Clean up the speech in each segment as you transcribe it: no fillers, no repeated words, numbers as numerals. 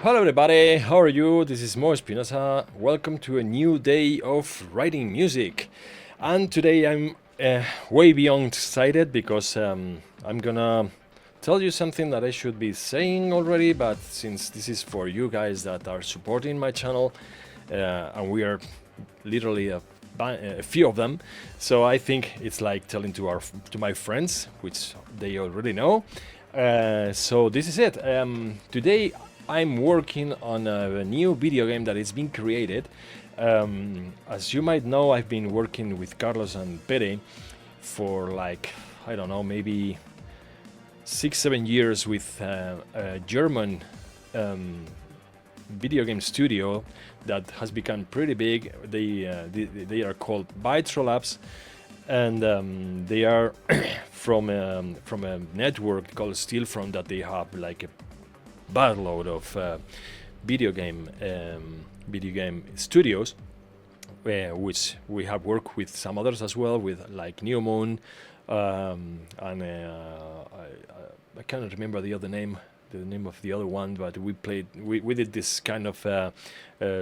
Hello everybody, how are you? This is Moe Espinosa. Welcome to a new day of writing music. And today I'm way beyond excited because I'm gonna tell you something that I should be saying already, but since this is for you guys that are supporting my channel, and we are literally a few of them, so I think it's like telling to my friends, which they already know. So this is it. Today I'm working on a new video game that is being created. As you might know, I've been working with Carlos and Pere for like, I don't know, maybe 6-7 years with a German video game studio that has become pretty big. They are called BytroLabs, and they are from a network called Steelfront that they have like a boatload of video game studios, which we have worked with some others as well, with like New Moon, and I can't remember the name of the other one, but we did this kind of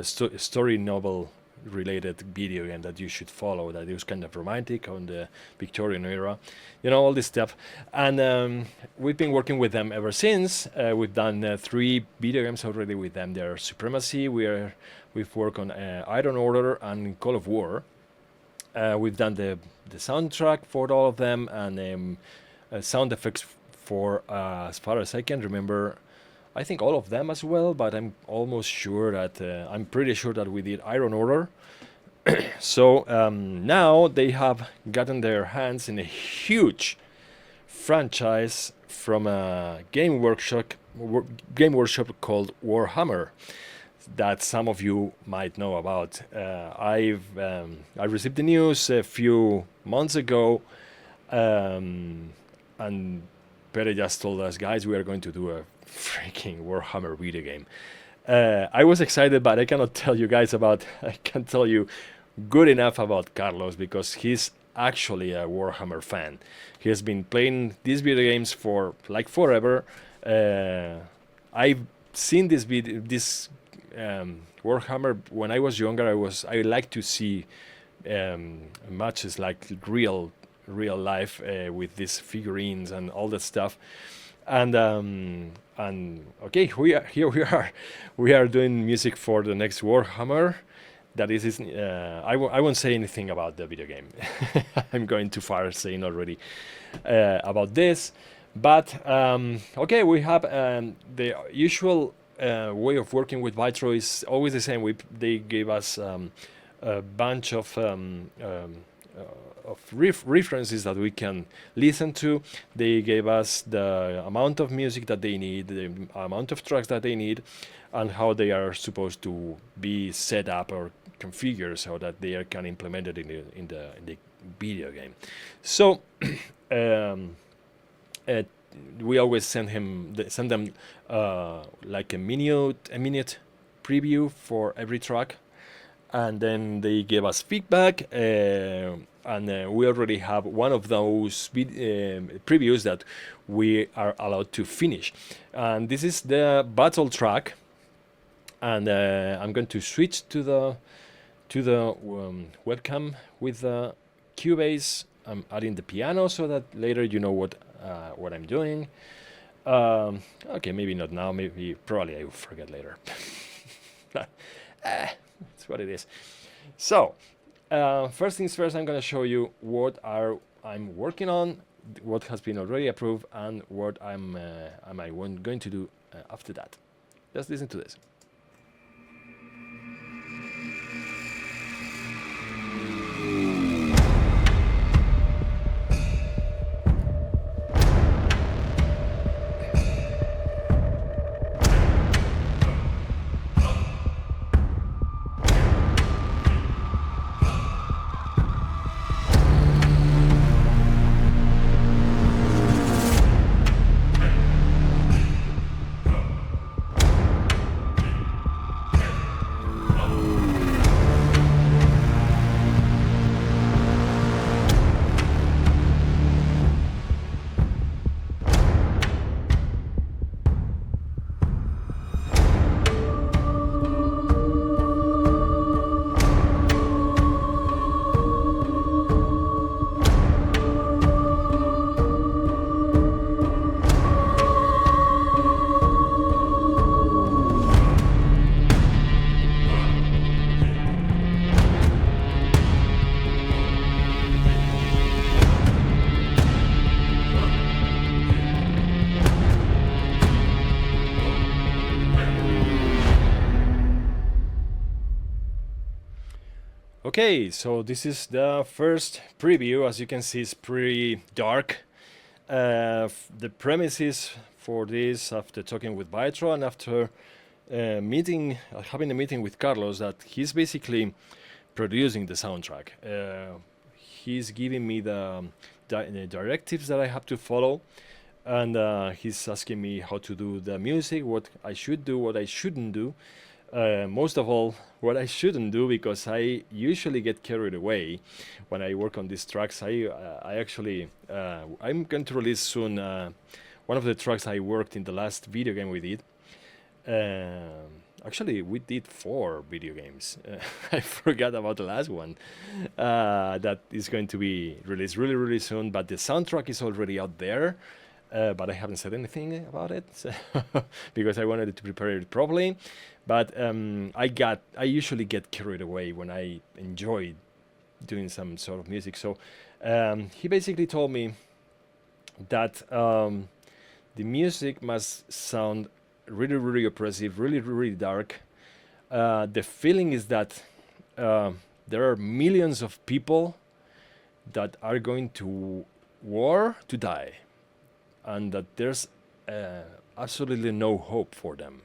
story novel related video game that you should follow, that it was kind of romantic on the Victorian era, all this stuff. And we've been working with them ever since. We've done 3 video games already with them. They're Supremacy, we've worked on Iron Order and Call of War. We've done the soundtrack for all of them, and sound effects for as far as I can remember, I think all of them as well, but I'm pretty sure that we did Iron Order. So now they have gotten their hands in a huge franchise from a game workshop called Warhammer that some of you might know about. I received the news a few months ago, and Pere just told us, guys, we are going to do a freaking Warhammer video game. I was excited, but I cannot tell you guys I can't tell you good enough about Carlos, because he's actually a Warhammer fan. He has been playing these video games for like forever. I've seen this Warhammer when I was younger. I like to see matches like real life with these figurines and all that stuff. And okay, we are doing music for the next Warhammer. That is I won't say anything about the video game. I'm going too far saying already about this, but okay, we have the usual way of working with Bytro is always the same. They gave us a bunch of references that we can listen to. They gave us the amount of music that they need, the amount of tracks that they need, and how they are supposed to be set up or configured so that they can implement it in the video game. So we always send them like a minute preview for every track, and then they give us feedback. And we already have one of those previews that we are allowed to finish. And this is the battle track. And I'm going to switch to the webcam with the Cubase. I'm adding the piano so that later you know what I'm doing. Okay, maybe not now. Probably I will forget later. That's what it is. So. First things first, I'm going to show you what I'm working on, what has been already approved, and what I'm going to do after that. Let's listen to this. Okay, so this is the first preview. As you can see, it's pretty dark. The premises for this, after talking with Bytro and after having a meeting with Carlos, that he's basically producing the soundtrack. He's giving me the directives that I have to follow, and he's asking me how to do the music, what I should do, what I shouldn't do. Most of all, what I shouldn't do, because I usually get carried away when I work on these tracks. I actually, I'm going to release soon one of the tracks I worked in the last video game we did. Actually, we did 4 video games. I forgot about the last one. That is going to be released really, really soon, but the soundtrack is already out there. But I haven't said anything about it, so because I wanted to prepare it properly. But I usually get carried away when I enjoy doing some sort of music. So he basically told me that the music must sound really, really oppressive, really, really dark. The feeling is that there are millions of people that are going to war to die, and that there's absolutely no hope for them.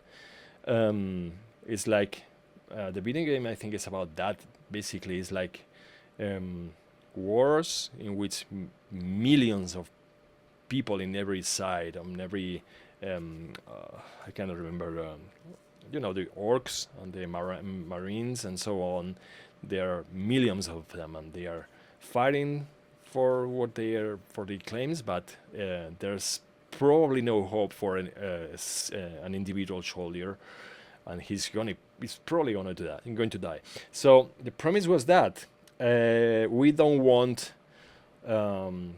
It's like the video game, I think, is about that. Basically, it's like wars in which millions of people in every side, on every I cannot remember, the orcs and the marines and so on. There are millions of them, and they are fighting for what they are, for the claims, but there's probably no hope for an individual soldier, and he's probably going to die. So the premise was that we don't want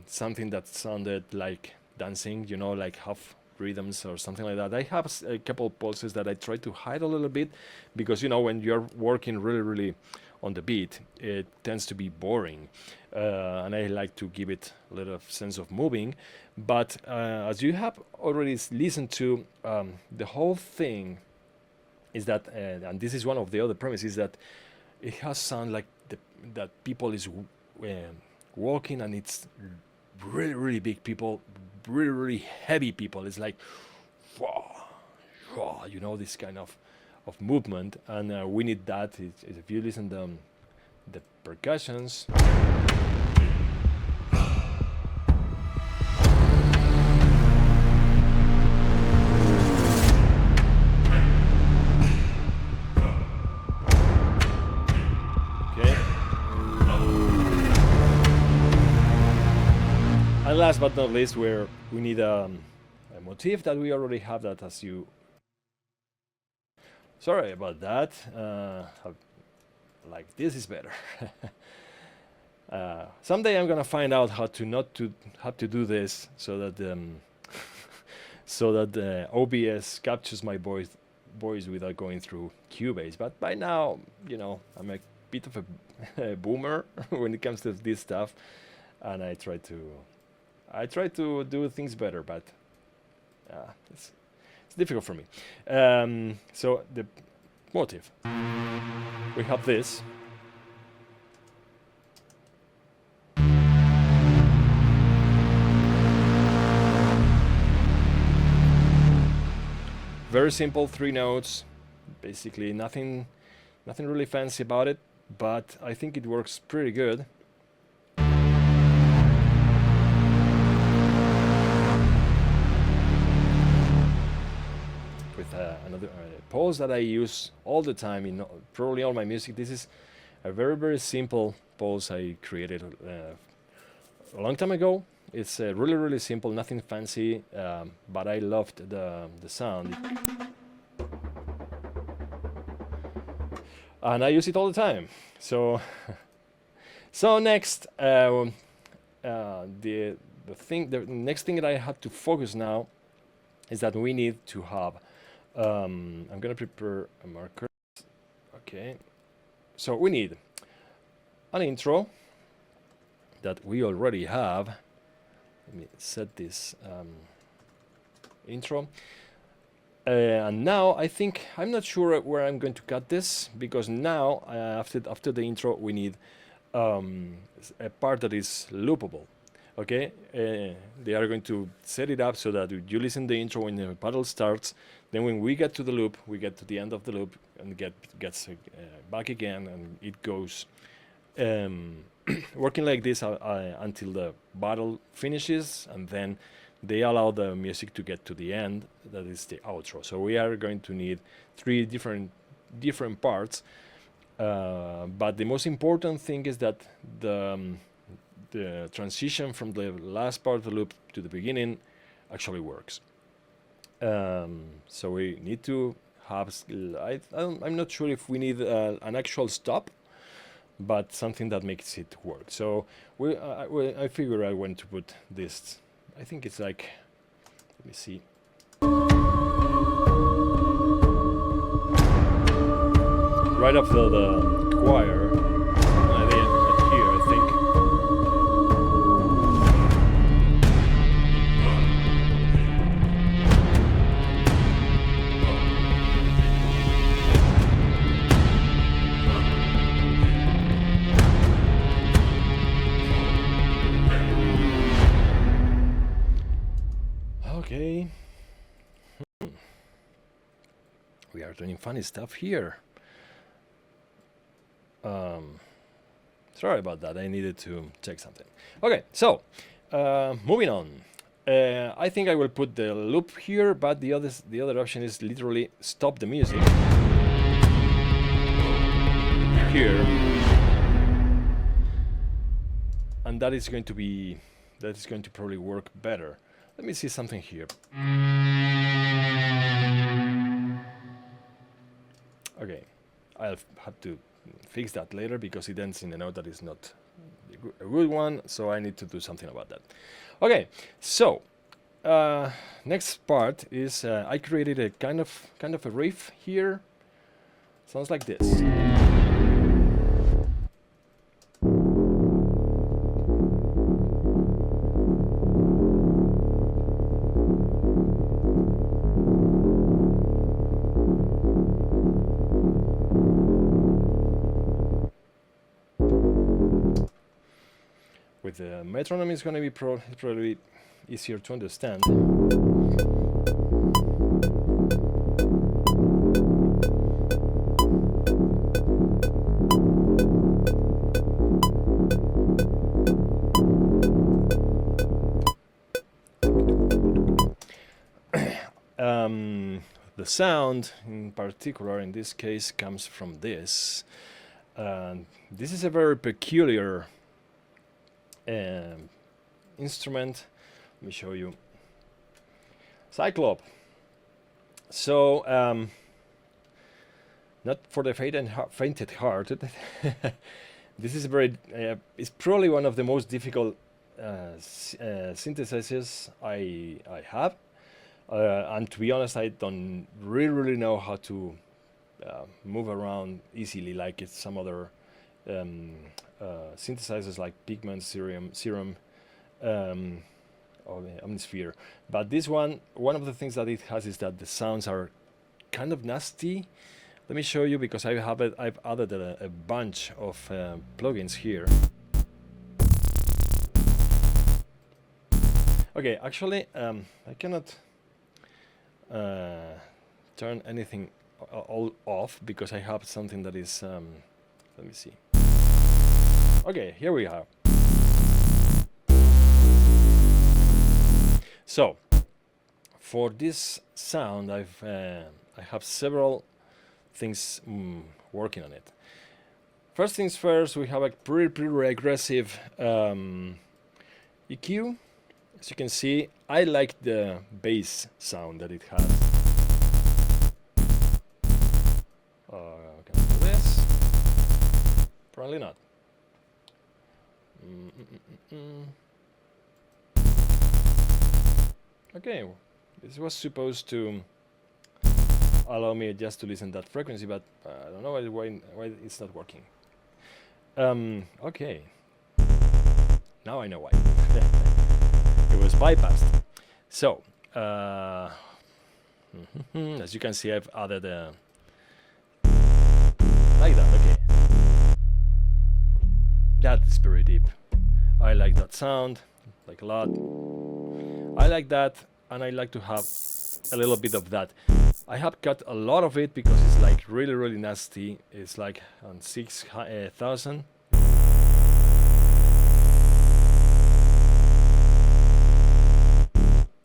something that sounded like dancing, like half rhythms or something like that. I have a couple pulses that I try to hide a little bit, because when you're working really, really on the beat, it tends to be boring, and I like to give it a little sense of moving. But as you have already listened to, the whole thing is that, and this is one of the other premises, that it has sound like that people is walking, and it's really, really big people, really, really heavy people. It's like, this kind of movement, and we need that. If you listen to the percussions, okay. And last but not least, we need a motif that we already have. That, as you, sorry about that. Like this is better. Someday I'm gonna find out how to not to have to do this, so that so that the OBS captures my voice without going through Cubase. But by now, I'm a bit of a boomer when it comes to this stuff, and I try to do things better, but it's difficult for me. So the motive, we have this. Very simple, 3 notes, basically nothing really fancy about it, but I think it works pretty good. With another pulse that I use all the time in probably all my music. This is a very, very simple pulse I created a long time ago. It's really, really simple, nothing fancy, but I loved the sound. And I use it all the time. So next, the next thing that I have to focus now is that we need to have, I'm gonna prepare a marker. Okay, so we need an intro that we already have. Let me set this intro. And now I think I'm not sure where I'm going to cut this, because now after the intro we need a part that is loopable. Okay, they are going to set it up so that you listen the intro when the battle starts. Then when we get to the loop, we get to the end of the loop and gets back again, and it goes working like this until the battle finishes, and then they allow the music to get to the end. That is the outro. So we are going to need 3 different parts. But the most important thing is that the transition from the last part of the loop to the beginning actually works. So we need to have, I'm not sure if we need an actual stop, but something that makes it work. So I figure out when to put this. I think it's like, let me see. Right after the choir, here I think. Okay. We are doing funny stuff here. Sorry about that. I needed to check something. Okay, so moving on. I think I will put the loop here, but the other option is literally stop the music here, and that is going to probably work better. Let me see something here. Okay, I'll have to fix that later because it ends in a note that is not a good one, so I need to do something about that. Okay, so next part is I created a kind of a riff here. Sounds like this. With the metronome, it's going to be probably easier to understand. The sound, in particular, in this case, comes from this. This is a very peculiar instrument. Let me show you. Cyclop. So not for the faint-hearted. This is it's probably one of the most difficult synthesizers I have, and to be honest, I don't really know how to move around easily like it's some other synthesizers like Pigment, Serum, or the Omnisphere. But this one of the things that it has is that the sounds are kind of nasty. Let me show you, because I've added a bunch of plugins here. Okay, actually, I cannot turn anything all off because I have something that is. Let me see. Okay, here we are. So, for this sound, I have several things working on it. First things first, we have a pretty aggressive EQ. As you can see, I like the bass sound that it has. Can I do this? Probably not. Okay, this was supposed to allow me just to listen that frequency, but I don't know why it's not working. Okay, now I know why. It was bypassed. So, As you can see, I've added like that. Okay, that is very deep. I like that sound, like a lot. I like that, and I like to have a little bit of that. I have cut a lot of it because it's like really nasty. It's like on 6,000.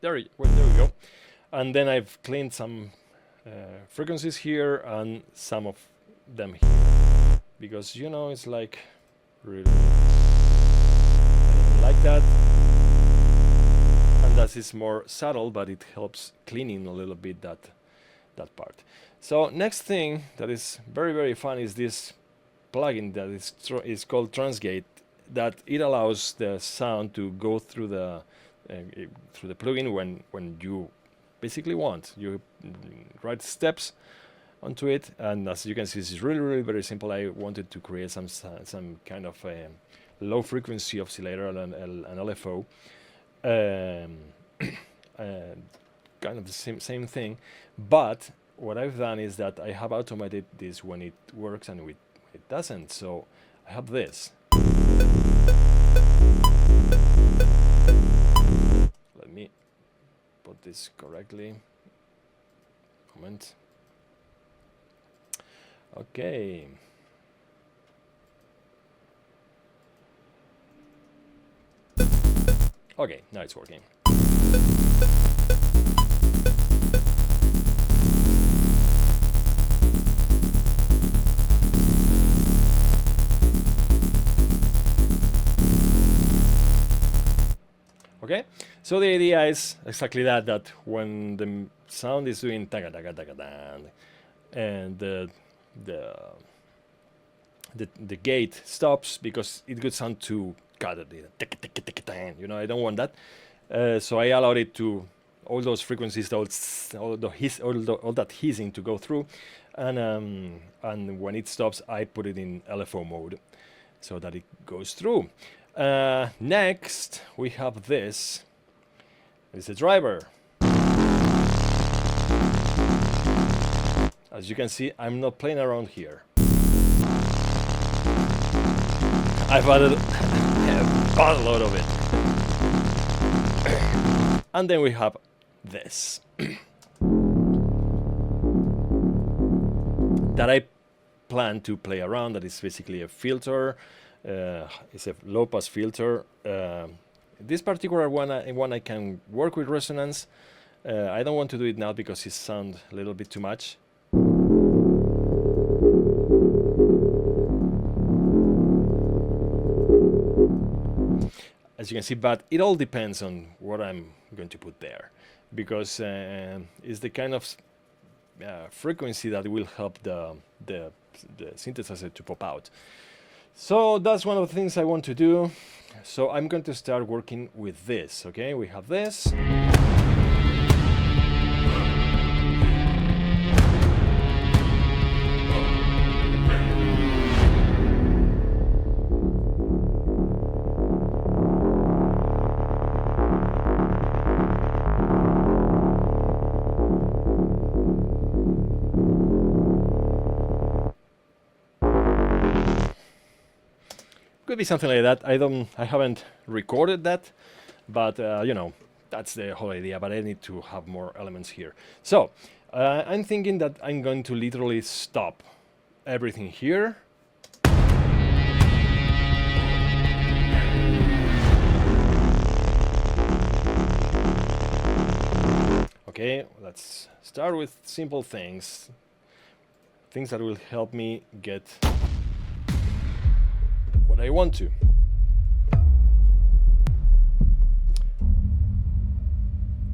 There we go. And then I've cleaned some frequencies here and some of them here, because you know it's like really like that. And that is more subtle, but it helps cleaning a little bit that part. So next thing that is very fun is this plugin that is called Transgate, that it allows the sound to go through the plugin when you basically want. You write steps onto it, and as you can see, this is really very simple. I wanted to create some kind of low frequency oscillator and an LFO. Kind of the same thing, but what I've done is that I have automated this when it works and when it doesn't. So I have this. Let me put this correctly. Moment. Okay. Okay, now it's working. Okay, so the idea is exactly that when the sound is doing taga taga taga dan, and the gate stops because it could sound too cut, you know, I don't want that. So I allowed it to all those frequencies, all that hissing to go through, and when it stops, I put it in LFO mode so that it goes through. Next, we have this. It's a driver. As you can see, I'm not playing around here. I've added a lot of it. And then we have this. That I plan to play around. That is basically a filter. It's a low-pass filter. This particular one I can work with resonance. I don't want to do it now because it sounds a little bit too much. As you can see, but it all depends on what I'm going to put there, because it's the kind of frequency that will help the synthesizer to pop out. So that's one of the things I want to do. So I'm going to start working with this. Okay, we have this. Could be something like that. I haven't recorded that, but you know, that's the whole idea. But I need to have more elements here. So I'm thinking that I'm going to literally stop everything here. Okay, let's start with simple things that will help me get what I want to.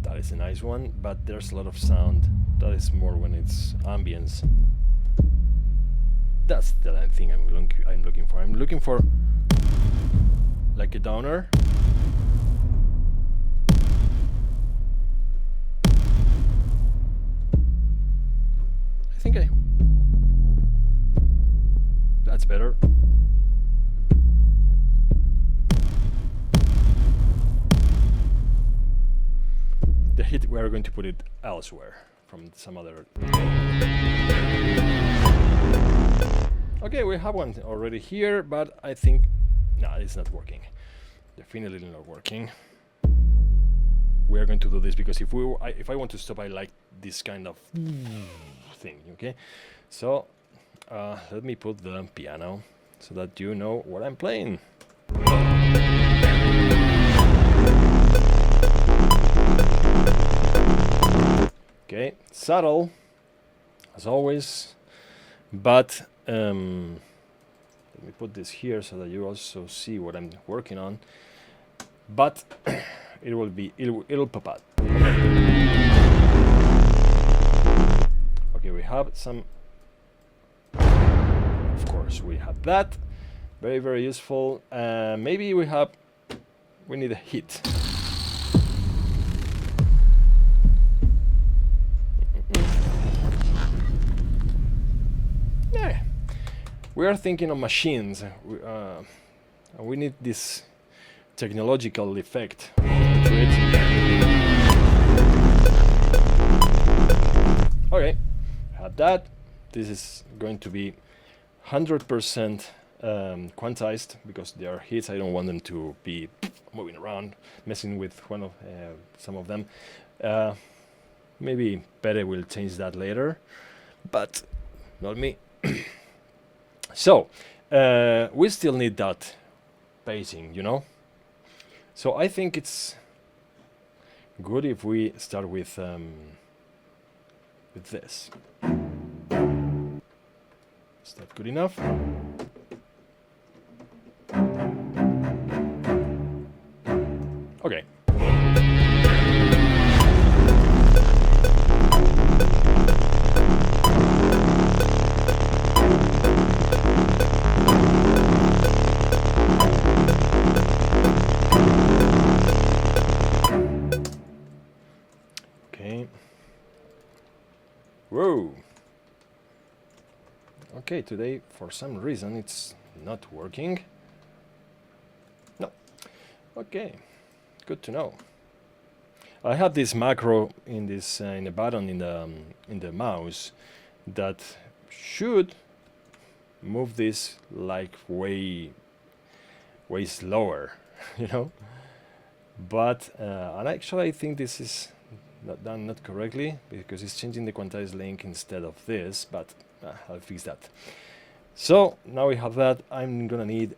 That is a nice one, but there's a lot of sound. That is more when it's ambience. That's the thing I'm looking for. I'm looking for like a downer. I think that's better. The hit, we are going to put it elsewhere. from some other. Okay, we have one already here, but I think no, it's not working. Definitely not working. We are going to do this because if I want to stop, I like this kind of thing. Okay, so let me put the piano so that you know what I'm playing. Okay, subtle as always, but let me put this here so that you also see what I'm working on. But it'll pop out. Okay, we have some. Of course, we have that. Very, very useful. Maybe we need a hit. Yeah, we are thinking of machines. We need this technological effect to it. Okay, have that. This is going to be 100% quantized because they are hits. I don't want them to be moving around, messing with some of them. Maybe Pere will change that later, but not me. So we still need that pacing, you know. So I think it's good if we start with this. Is that good enough? Okay. Okay. Whoa. Okay, today for some reason it's not working. No. Okay. Good to know. I have this macro in this in a button in the mouse that should move this like way slower, you know. But and actually I think this is not done not correctly because it's changing the quantized link instead of this. But I'll fix that. So now we have that. I'm gonna need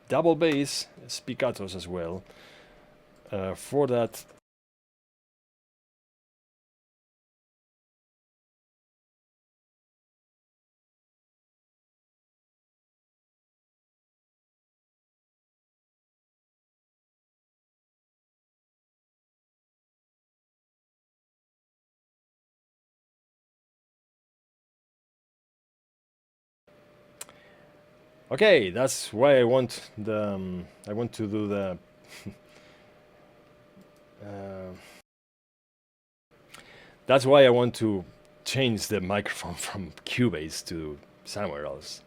double bass spiccatos as well. For that, okay, that's why I want the I want to do the that's why I want to change the microphone from Cubase to somewhere else.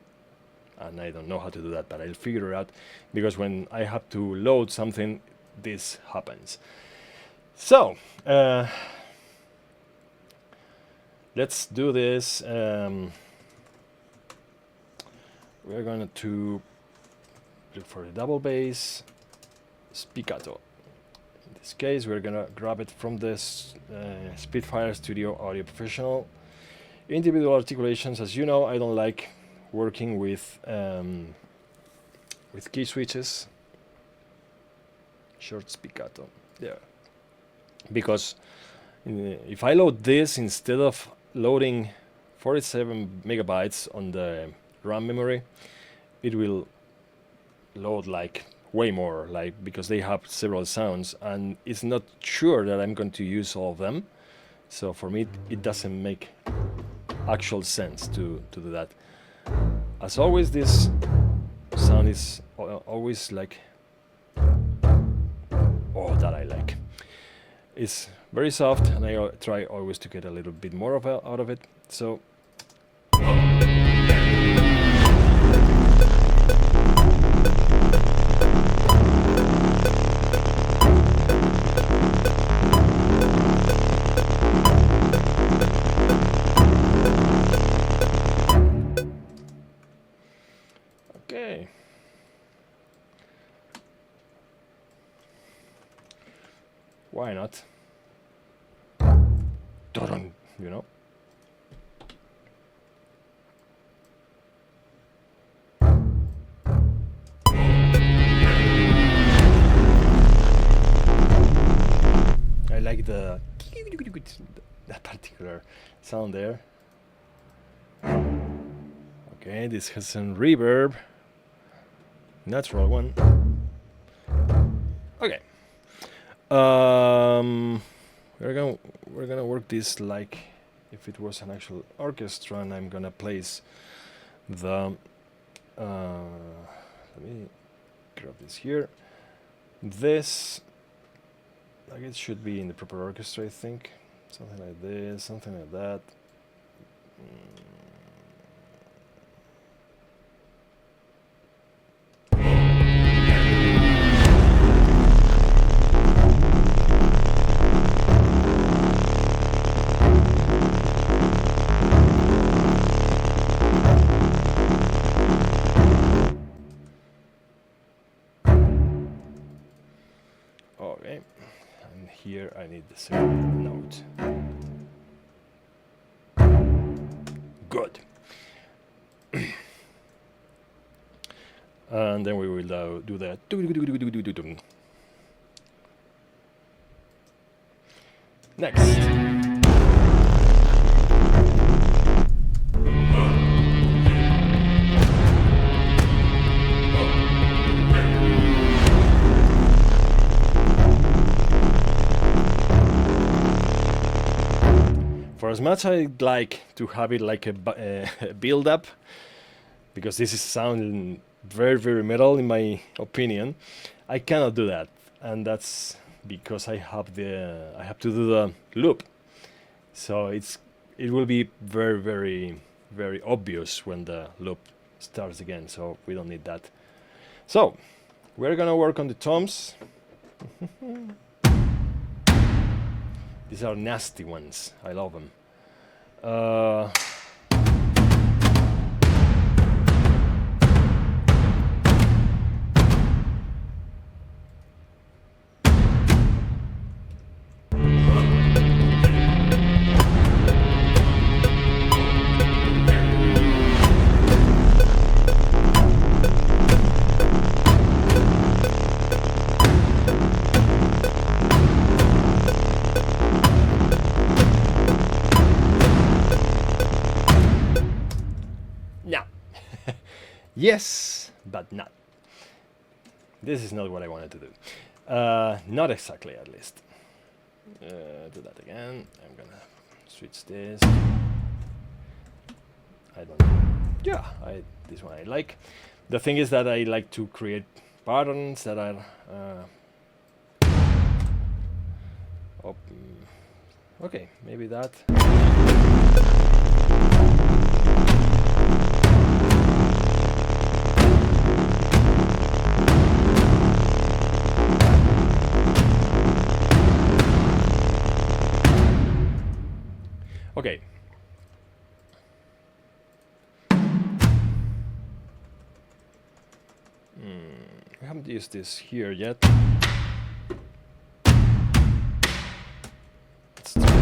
And I don't know how to do that, but I'll figure it out because when I have to load something, this happens. So let's do this. We're going to look for a double bass spiccato. In this case, we're going to grab it from this Spitfire Studio Audio Professional. Individual articulations, as you know, I don't like working with key switches. Short spiccato, there. Because if I load this instead of loading 47 megabytes on the RAM memory, it will load like way more, like because they have several sounds and it's not sure that I'm going to use all of them. So for me, it doesn't make actual sense to do that. As always, this sound is always like, oh, that I like. It's very soft, and I try always to get a little bit more out of it. So. why not? You know. I like that particular sound there. Okay, this has some reverb. Natural one. Okay. We're gonna work this like if it was an actual orchestra, and I'm gonna place the. Let me grab this here. This, like, it should be in the proper orchestra, I think. Something like this, something like that. Okay, and here I need the second note. Good. And then we will do that. Next. For as much I'd like to have it like a build-up, because this is sounding very, very metal in my opinion, I cannot do that, and that's because I have to do the loop. So it will be very, very, very obvious when the loop starts again. So we don't need that. So we're gonna work on the toms. These are nasty ones. I love them. Yes, but not. This is not what I wanted to do. Not exactly, at least. Do that again. I'm gonna switch this. I don't know. Yeah, this one I like. The thing is that I like to create patterns that are okay, maybe that. Okay. We haven't used this here yet. Let's try.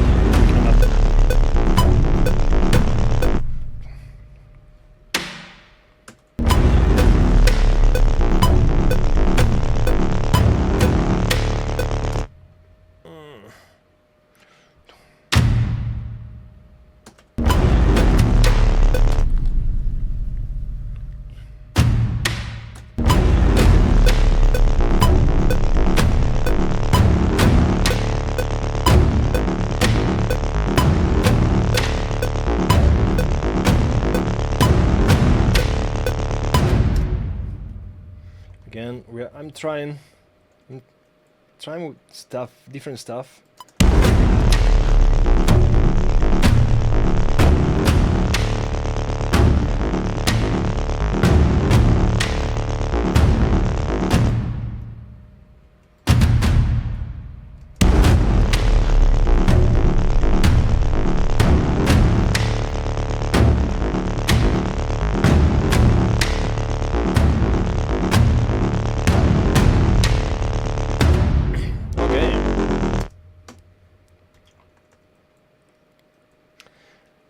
Again, I'm trying stuff, different stuff.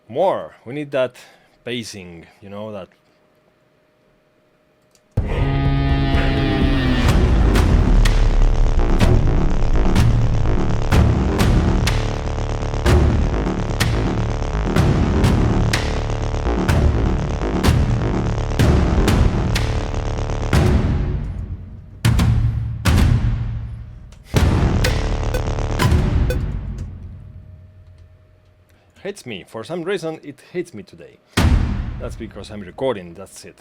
More. We need that pacing, you know, that. Hits me. For some reason, it hits me today. That's because I'm recording, that's it.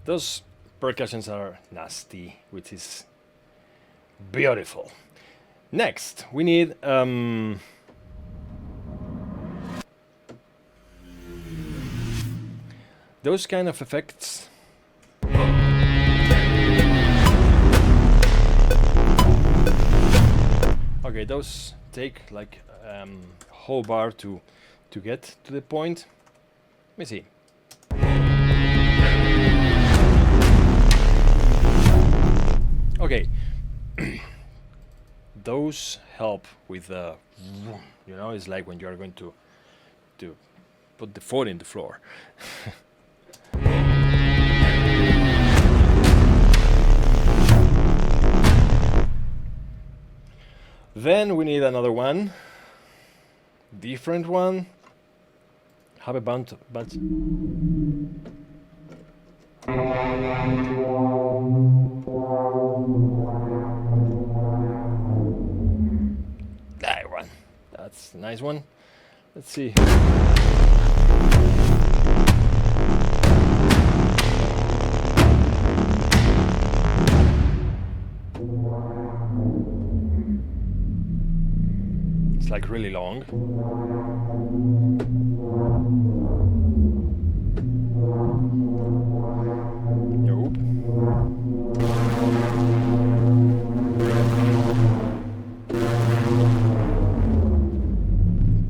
Those percussions are nasty, which is beautiful. Next, we need those kind of effects. Okay, those take like whole bar to get to the point. Let me see. Okay, those help with you know, it's like when you are going to put the foot in the floor. Then we need another one, different one. Have a bunch. That one. That's a nice one. Let's see. It's like really long. Nope.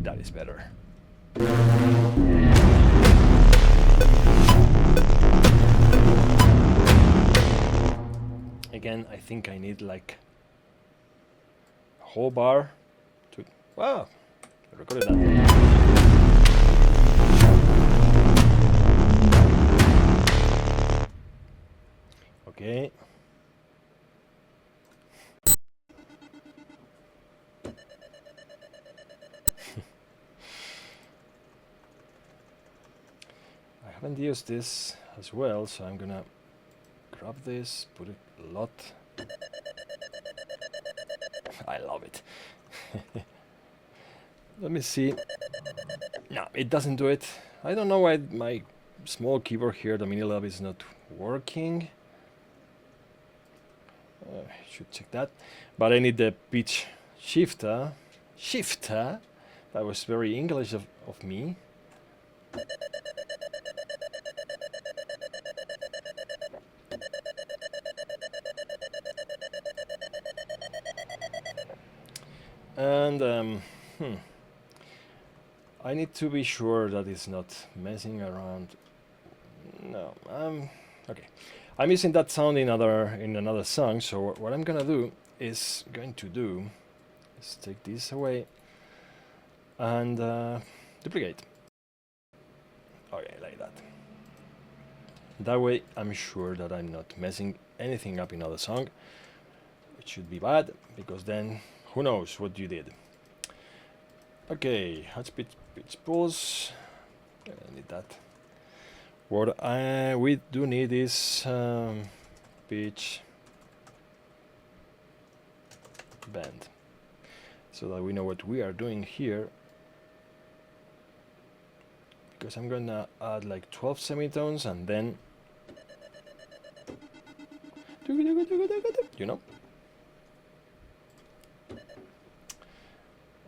That is better. Again, I think I need like a whole bar. Wow, I recorded that. Okay. I haven't used this as well, so I'm gonna grab this, put it a lot. I love it. Let me see. No, it doesn't do it. I don't know why my small keyboard here, the MiniLab, is not working. I should check that. But I need the pitch shifter. Shifter? That was very English of me. And I need to be sure that it's not messing around. No, okay. I'm using that sound in another song, so what I'm gonna do is take this away and duplicate. Okay, like that. That way I'm sure that I'm not messing anything up in another song. It should be bad, because then who knows what you did. Okay, hot pitch pulse. I need that. What we do need is pitch bend, so that we know what we are doing here. Because I'm gonna add like 12 semitones and then, you know.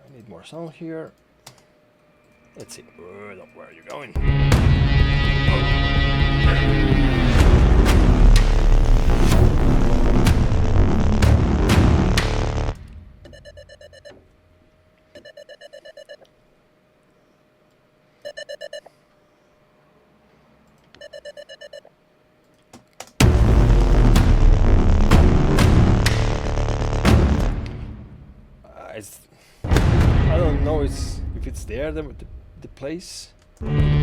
I need more sound here. Let's see. Where are you going? I don't know if it's there, the place. Yeah.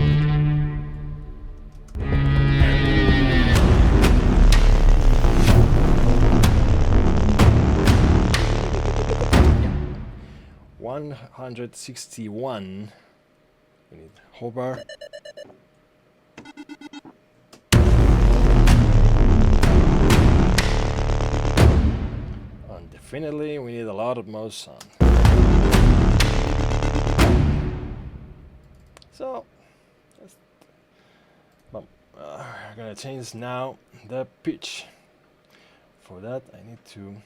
161. We need hover. And definitely we need a lot of mouse sound. So, I'm gonna change now the pitch. For that, I need to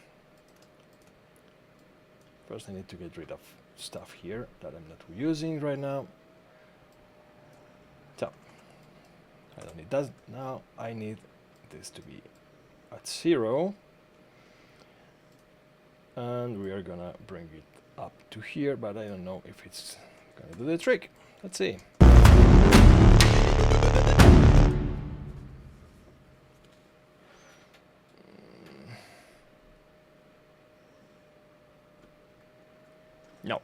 get rid of stuff here that I'm not using right now. So, I don't need that now. I need this to be at 0, and we are gonna bring it up to here, but I don't know if it's gonna do the trick. Let's see. No.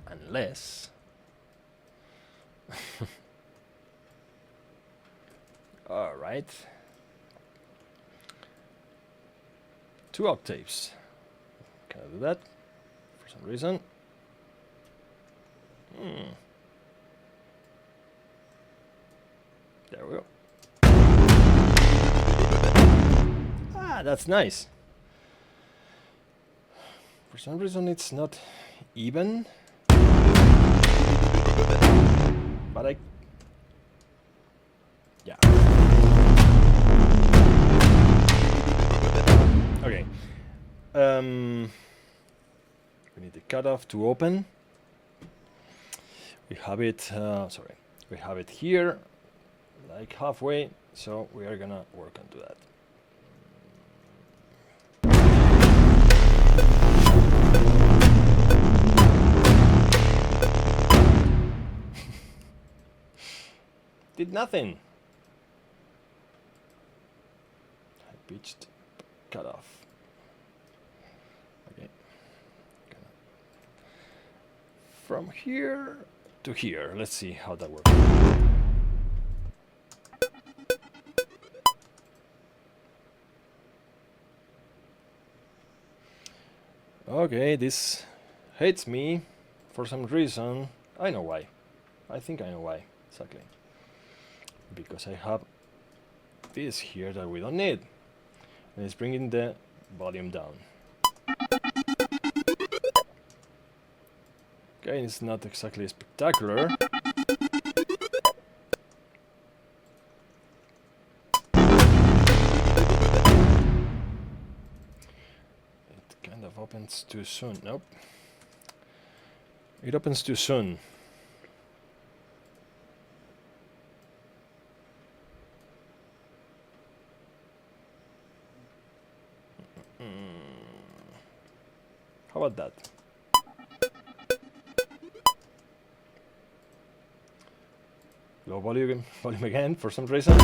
Unless all right. 2 octaves. Can I do that? For some reason. There we go. Ah, that's nice. For some reason it's not even. But yeah. Okay. We need the cutoff to open. We have it. We have it here, like halfway. So we are gonna work onto that. Did nothing. High pitched cutoff. Okay. From here to here. Let's see how that works. Okay, this hates me for some reason. I know why. I think I know why. Exactly. Because I have this here that we don't need. And it's bringing the volume down. Okay, it's not exactly spectacular. It kind of opens too soon. Nope. It opens too soon. How about that? Low volume again for some reason.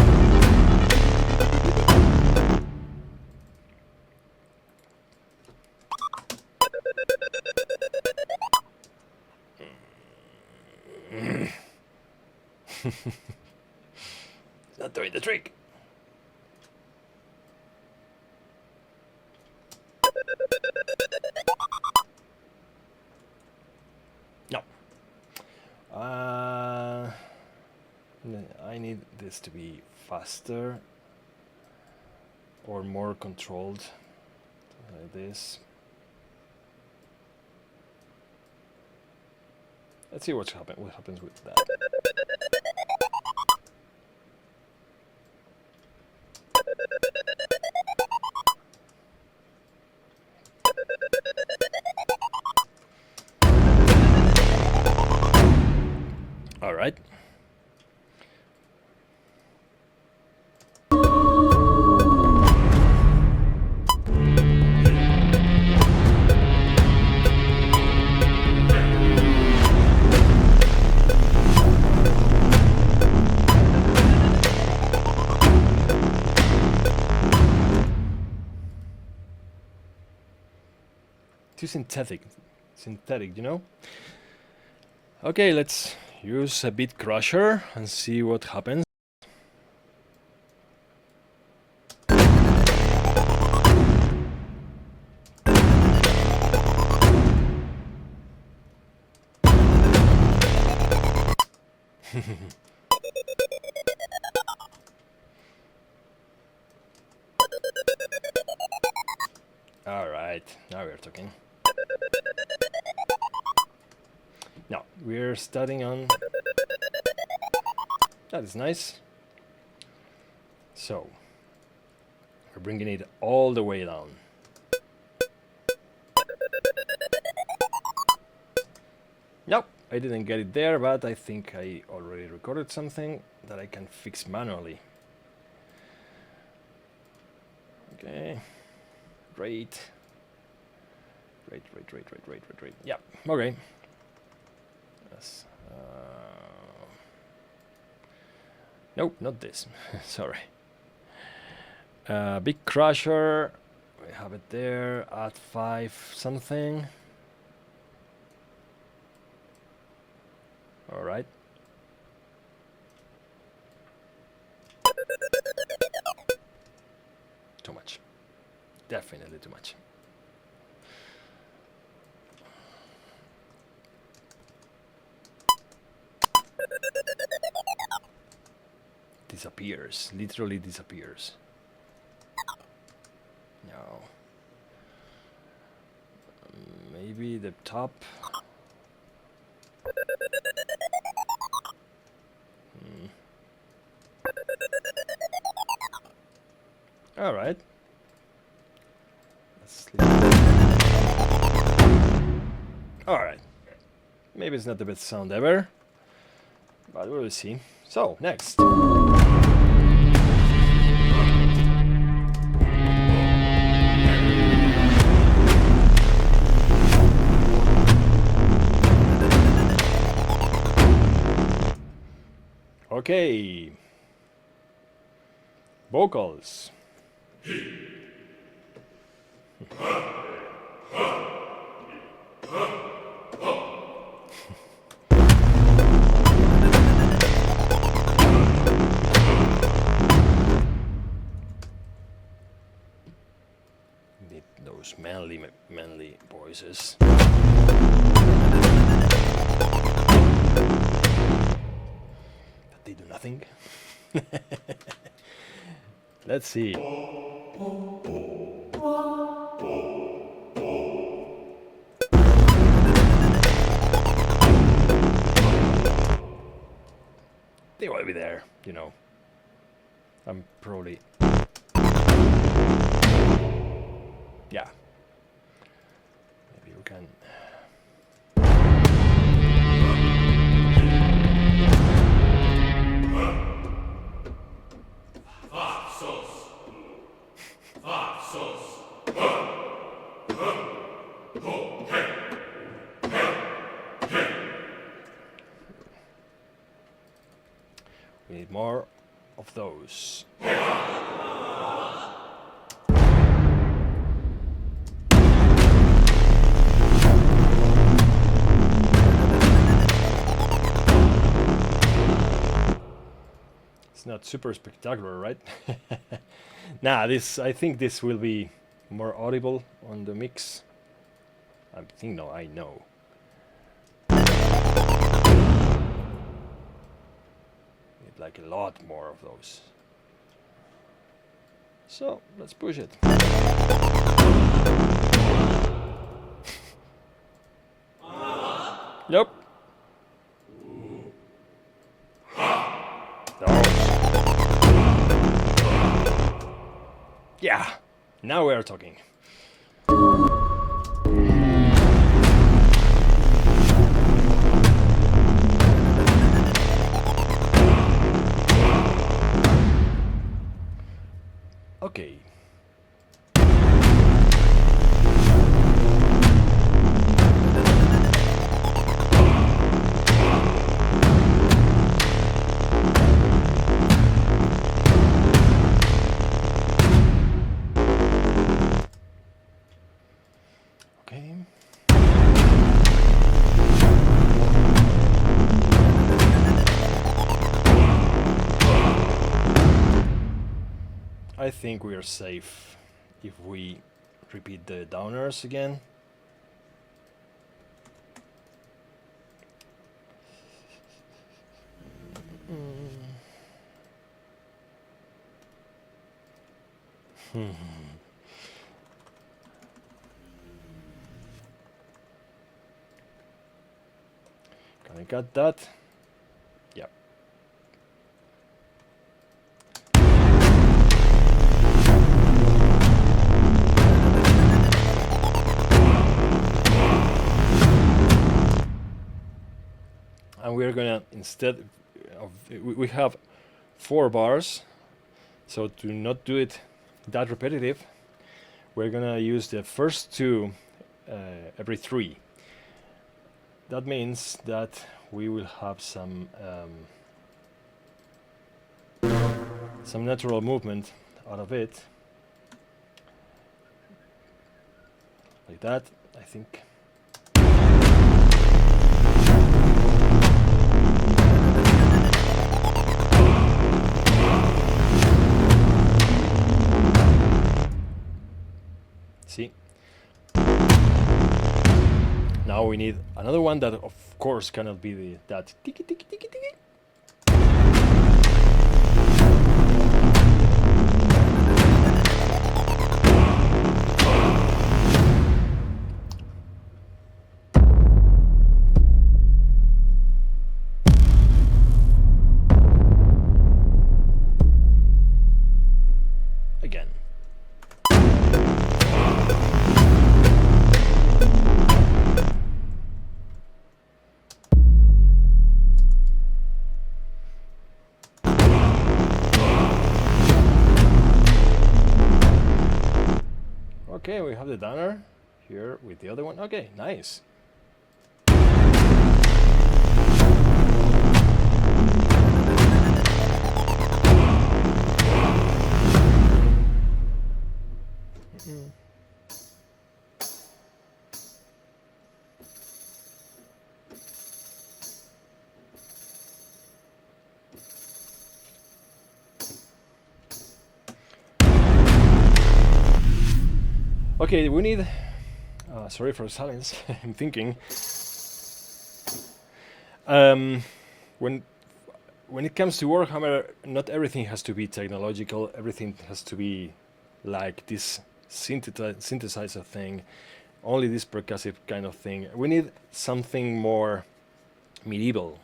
It's not doing the trick. No. I need this to be faster or more controlled, like this. Let's see what happens with that. All right. too synthetic, you know. Okay, let's use a beat crusher and see what happens. All right, now we're talking. Now we're starting on. That is nice. So we're bringing it all the way down. Nope, I didn't get it there, but I think I already recorded something that I can fix manually. Okay, great. Yeah, okay. Yes. Nope, not this. Sorry. Big crusher. We have it there. Add 5 something. All right. Too much. Definitely too much. Disappears. Literally disappears. No. Maybe the top. All right. All right. Maybe it's not the best sound ever, but we'll see. So, next. Okay. Vocals. Need those manly voices. But they do nothing. Let's see. They will be there, you know. I'm probably... Yeah. Maybe we can... We need more of those. It's not super spectacular, right? Nah, I think this will be more audible on the mix. I know. Like a lot more of those. So let's push it. Nope. Those. Yeah, now we are talking. Okay. Okay. I think we are safe if we repeat the downers again. Can I got that? Yep. And we're gonna, instead of, we have 4 bars, so to not do it that repetitive, we're gonna use the first 2 every 3. That means that we will have some natural movement out of it, like that, I think. See? Now we need another one that, of course, cannot be that tiki tiki tiki tiki. Again. Okay, we have the downer here with the other one. Okay, nice. Okay, we need. Sorry for silence. I'm thinking. When it comes to Warhammer, not everything has to be technological. Everything has to be like this synthesizer thing. Only this percussive kind of thing. We need something more medieval,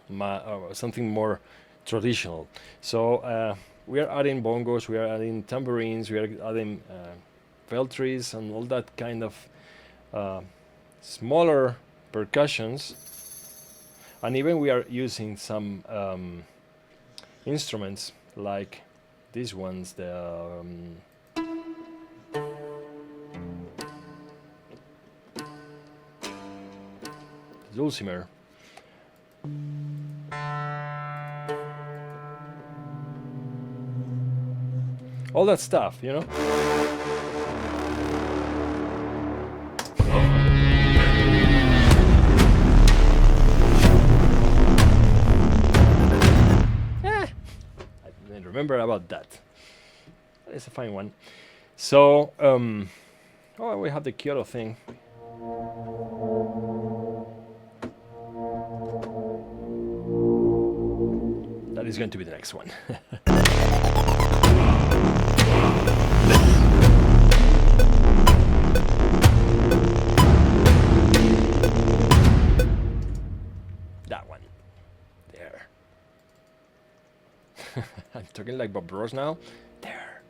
something more traditional. So we are adding bongos, we are adding tambourines, we are adding peltries and all that kind of smaller percussions, and even we are using some instruments like these ones, the dulcimer. All that stuff, you know? I didn't remember about that. That is a fine one. So, oh, we have the Kyoto thing. That is going to be the next one. That one. There. I'm talking like Bob Ross now. There.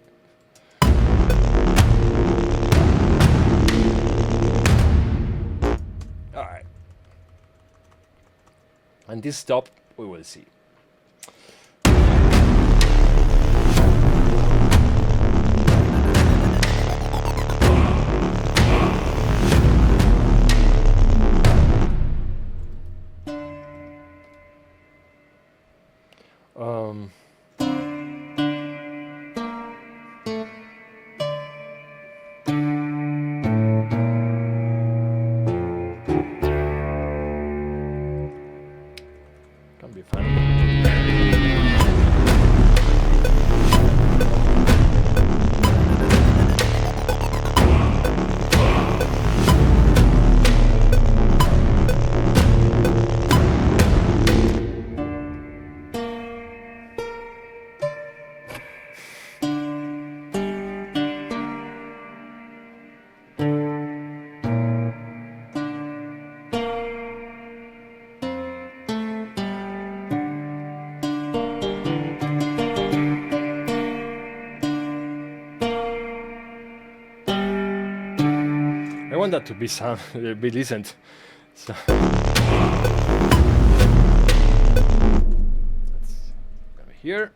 Alright. And this stop, we will see. Can be fun. want that to be sound, be decent. So let's go here.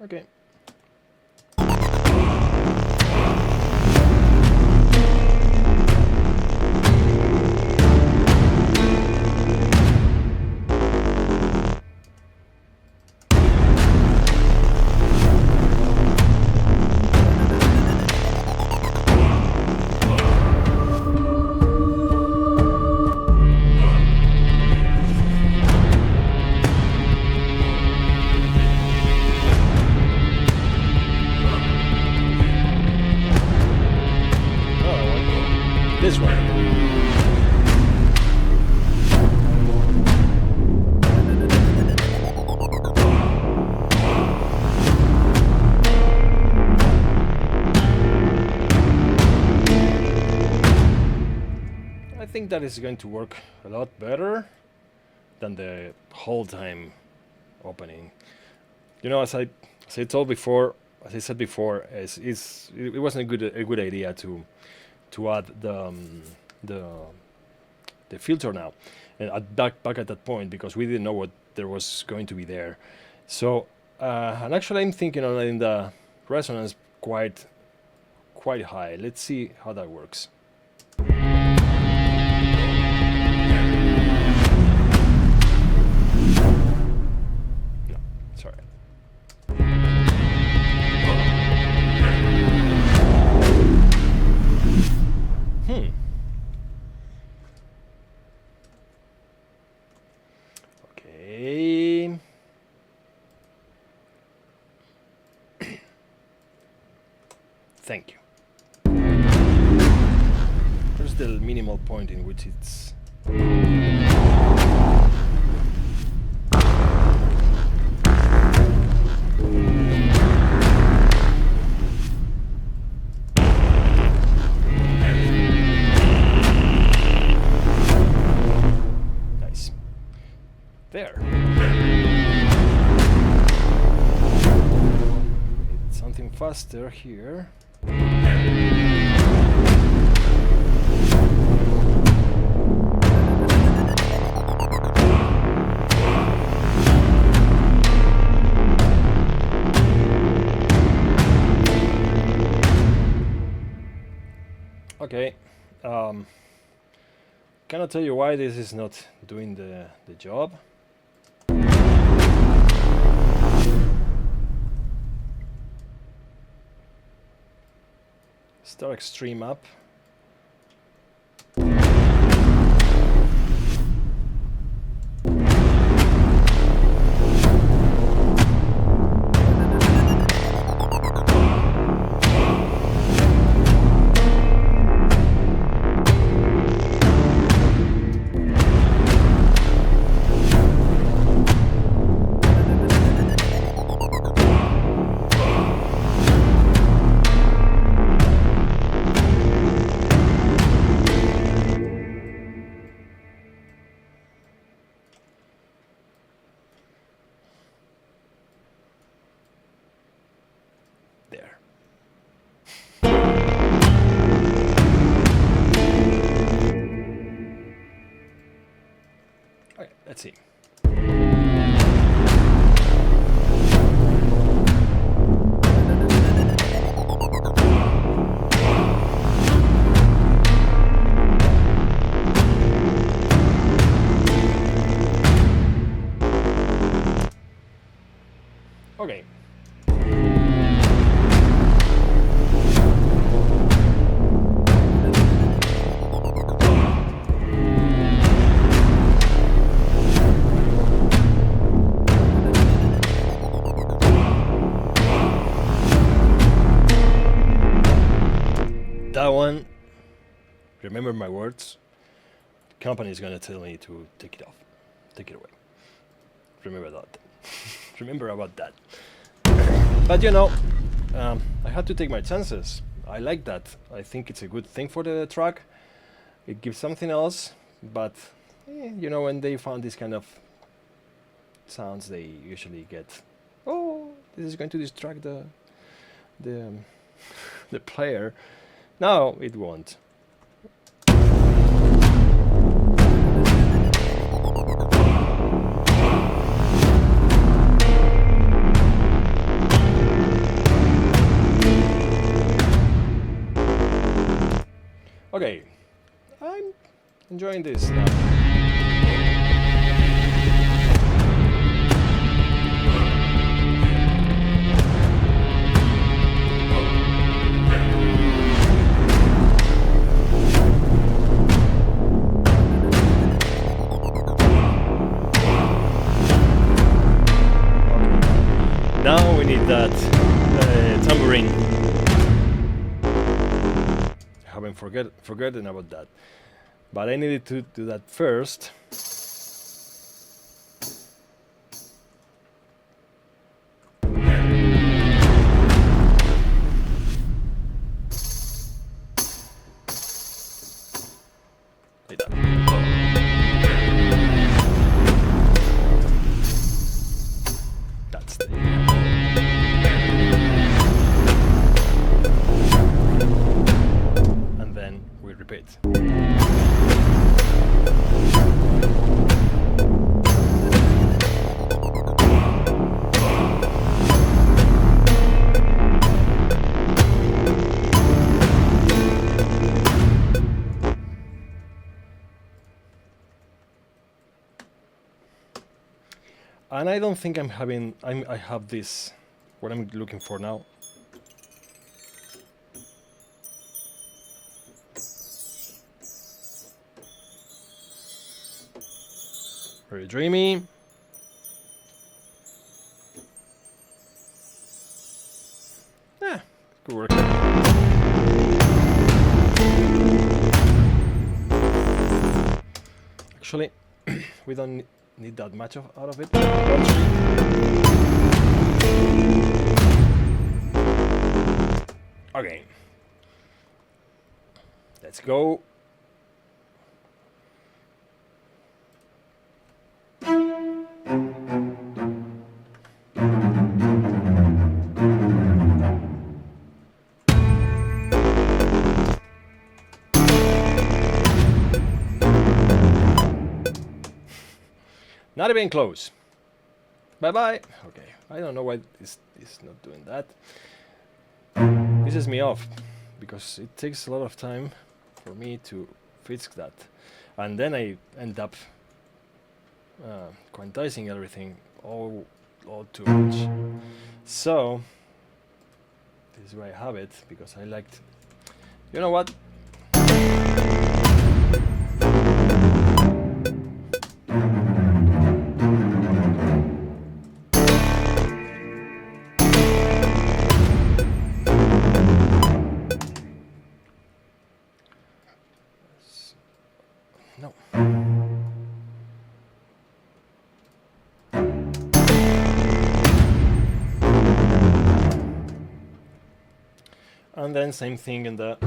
Okay. This one. I think that is going to work a lot better than the whole time opening. You know, as I said before, it wasn't a good idea to add the filter now, and back at that point, because we didn't know what there was going to be there. So and actually I'm thinking of letting the resonance quite high. Let's see how that works. No, sorry. Okay. Thank you. There's the minimal point in which it's nice. There. It's something faster here. Okay, cannot tell you why this is not doing the job. Start extreme up. There. Okay, let's see. Okay. that one, remember my words. The company is gonna tell me to take it off, take it away. Remember that. Remember about that. But you know, I had to take my chances. I like that. I think it's a good thing for the track. It gives something else, but you know, when they found this kind of sounds, they usually get, oh, this is going to distract the the player. No, it won't. Okay, I'm enjoying this now. Now we need that tambourine. I haven't forgotten about that, but I needed to do that first. Like that. That's the and then we repeat. And I don't think I have this, what I'm looking for now. Very dreamy. Yeah, good work. Actually, we don't need that much out of it. Okay, let's go. Not even close. Bye bye. Okay, I don't know why this is not doing that. Pisses me off because it takes a lot of time for me to fix that, and then I end up quantizing everything all too much. So this is why I have it, because I liked. You know what? No. And then same thing in the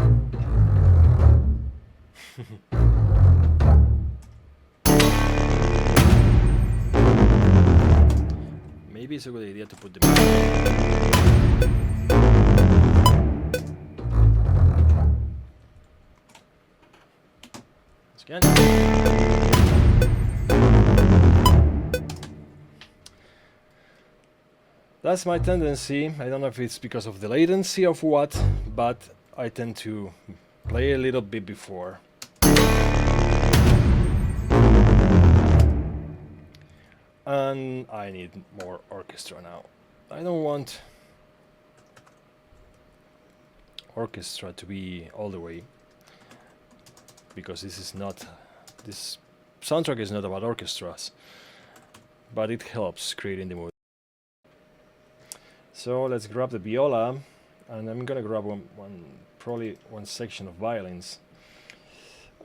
maybe it's a good idea to put them again. That's my tendency. I don't know if it's because of the latency of what, but I tend to play a little bit before. And I need more orchestra now. I don't want orchestra to be all the way, because this soundtrack is not about orchestras, but it helps creating the mood. So let's grab the viola. and I'm gonna grab probably one section of violins.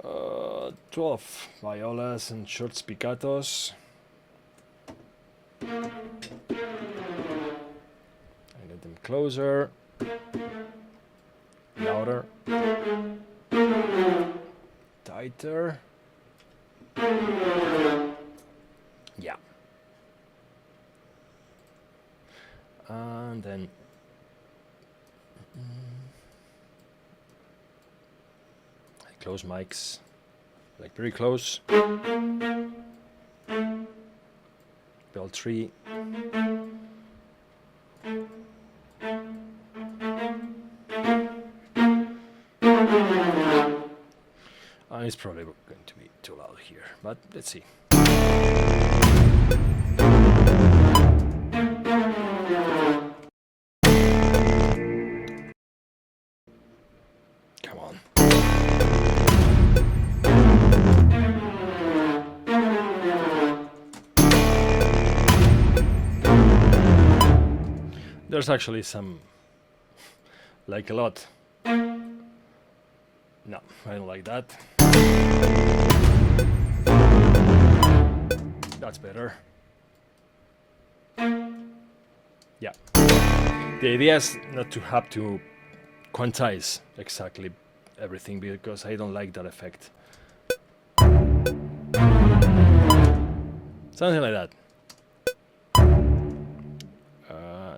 12 violas and short spiccatos. I get them closer, louder, tighter. Yeah. And then close mics, like very close. Bell tree. And it's probably going to be too loud here, but let's see. Come on. There's actually some, like a lot. No, I don't like that. That's better. Yeah. The idea is not to have to quantize exactly everything, because I don't like that effect. Something like that.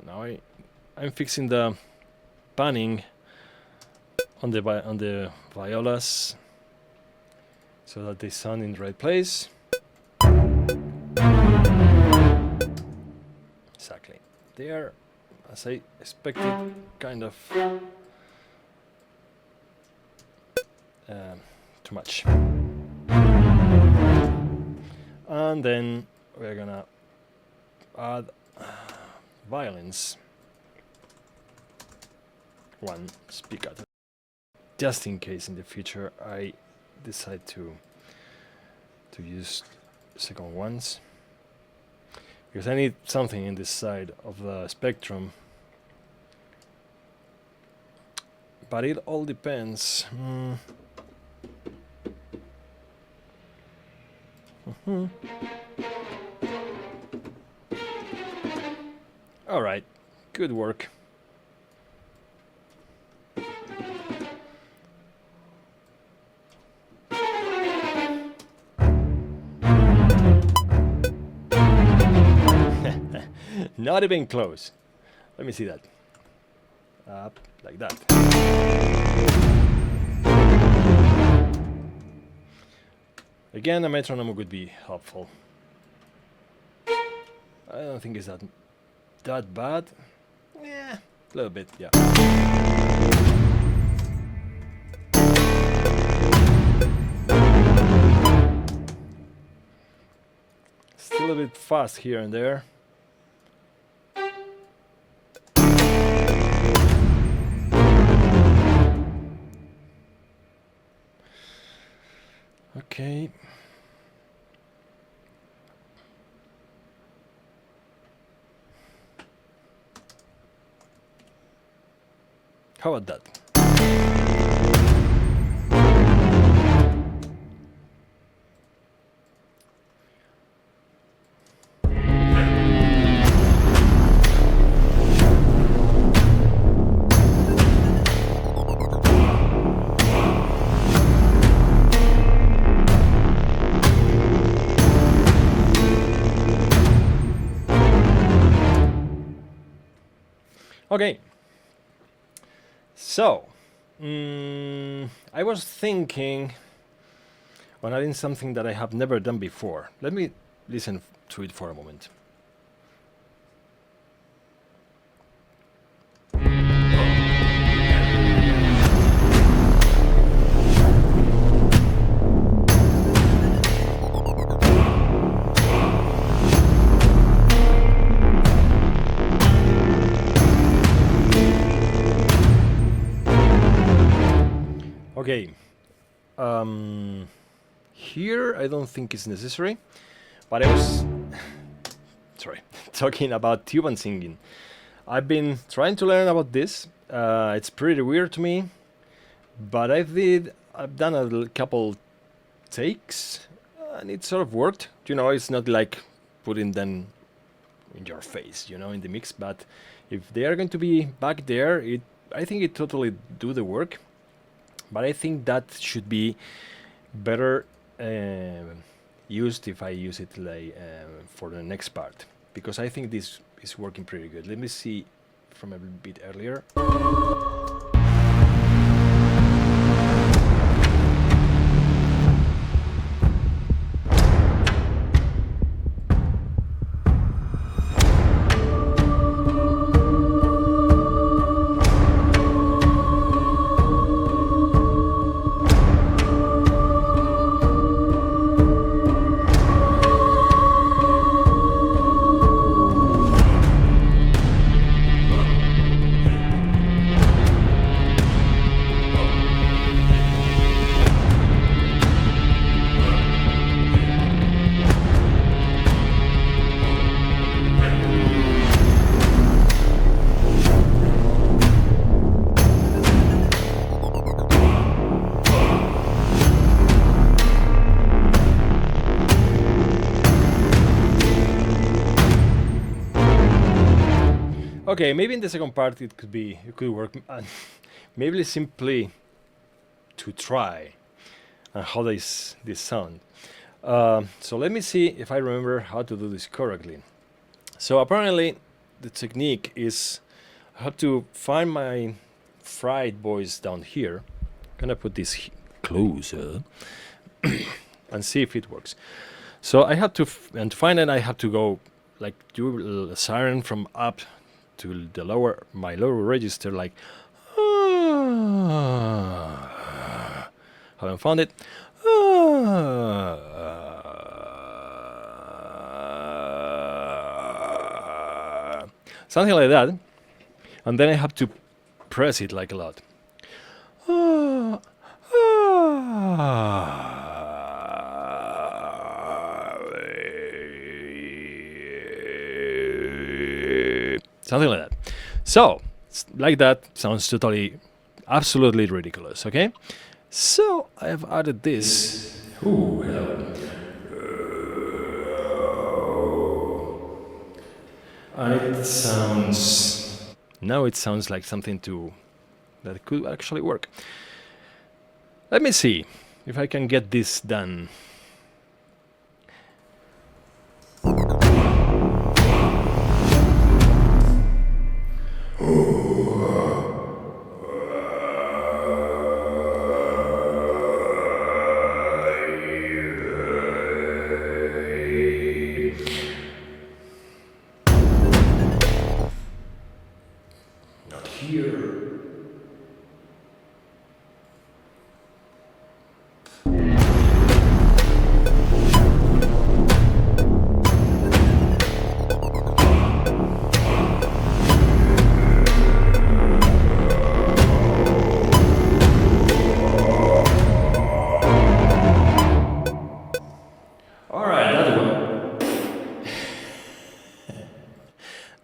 Now I'm fixing the panning on the violas so that they sound in the right place. Exactly. They are, as I expected, kind of too much. And then we're gonna add violins. One spiccato, just in case in the future I decide to use second ones, because I need something in this side of the spectrum. But it all depends. All right, good work. Not even close. Let me see that. Up like that. Again, a metronome would be helpful. I don't think it's that bad. Yeah, a little bit, yeah. Still a bit fast here and there. Okay. How about that? Okay, so I was thinking on adding something that I have never done before. Let me listen to it for a moment. Okay, here I don't think it's necessary, but I was sorry, talking about tuvan singing. I've been trying to learn about this, It's pretty weird to me, but I've done a couple takes, and it sort of worked. You know, it's not like putting them in your face, you know, in the mix. But if they are going to be back there, I think it totally do the work. But I think that should be better used if I use it like for the next part, because I think this is working pretty good. Let me see from a bit earlier. Okay, maybe in the second part it could work. Maybe simply to try and how this sound. So let me see if I remember how to do this correctly. So apparently the technique is I have to find my fried voice down here. I'm gonna put this closer and see if it works. So I have to and to find it I have to go like do a siren from up to the my lower register, like haven't found it. Something like that, and then I have to press it like a lot. Something like that. So, like that sounds totally, absolutely ridiculous, okay? So, I have added this. Ooh, hello. And it sounds... Now it sounds like something that could actually work. Let me see if I can get this done. Not here.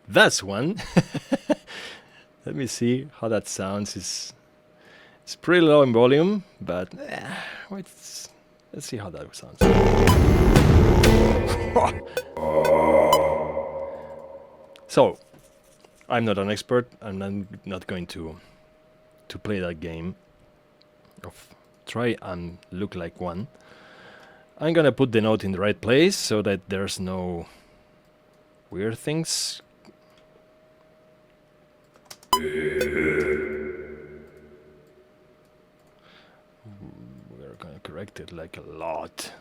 That's one. Let me see how that sounds. It's pretty low in volume, but let's see how that sounds. So, I'm not an expert. I'm not going to play that game of try and look like one. I'm gonna put the note in the right place so that there's no weird things. We're gonna correct it like a lot.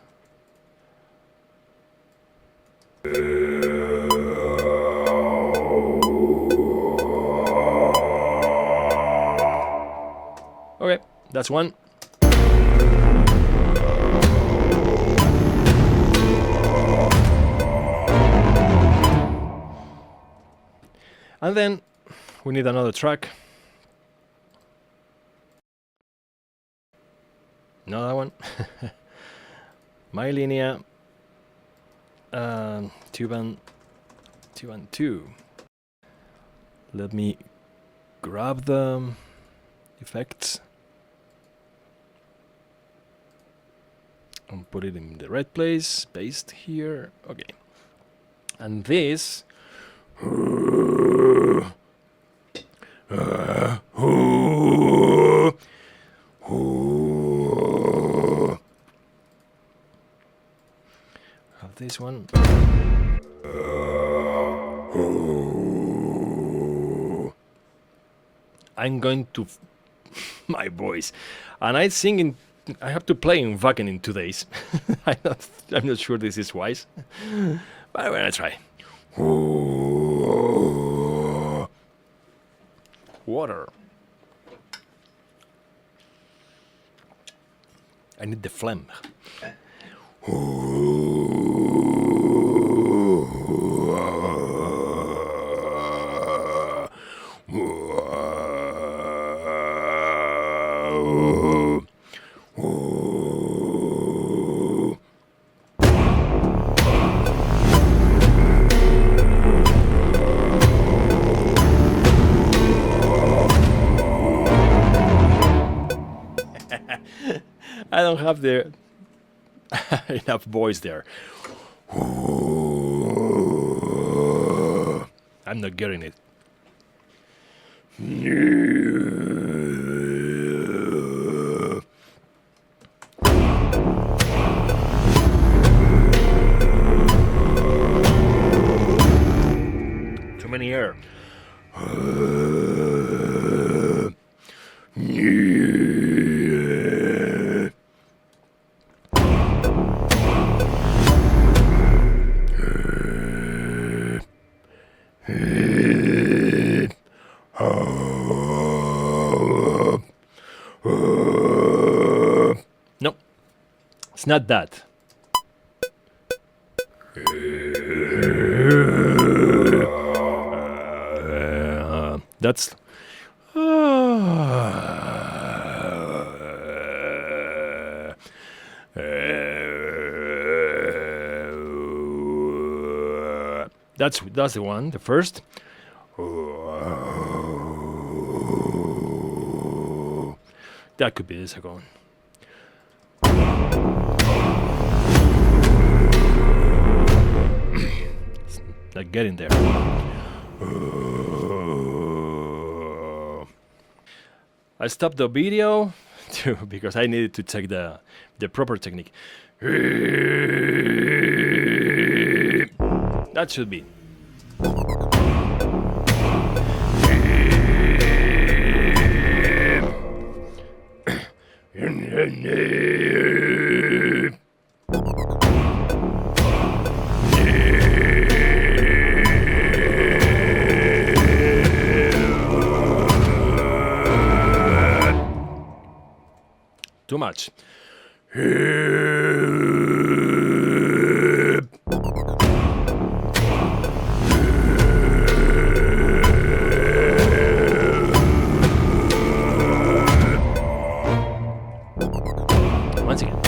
Okay, that's one. And then we need another track. Another one. My linea. Tuvan 2. Let me grab the effects and put it in the right place, paste here, okay. And this have this one. I'm going to my voice, and I sing in. I have to play in Wacken in 2 days. I'm not sure this is wise, but I'm gonna try. Water. I need the phlegm. I don't have the enough voice there. I'm not getting it. Too many air. No, it's not that. That's that's the one, the first. That could be the second one. Like getting there. I stopped the video too because I needed to check the proper technique. That should be. Too much. Once again.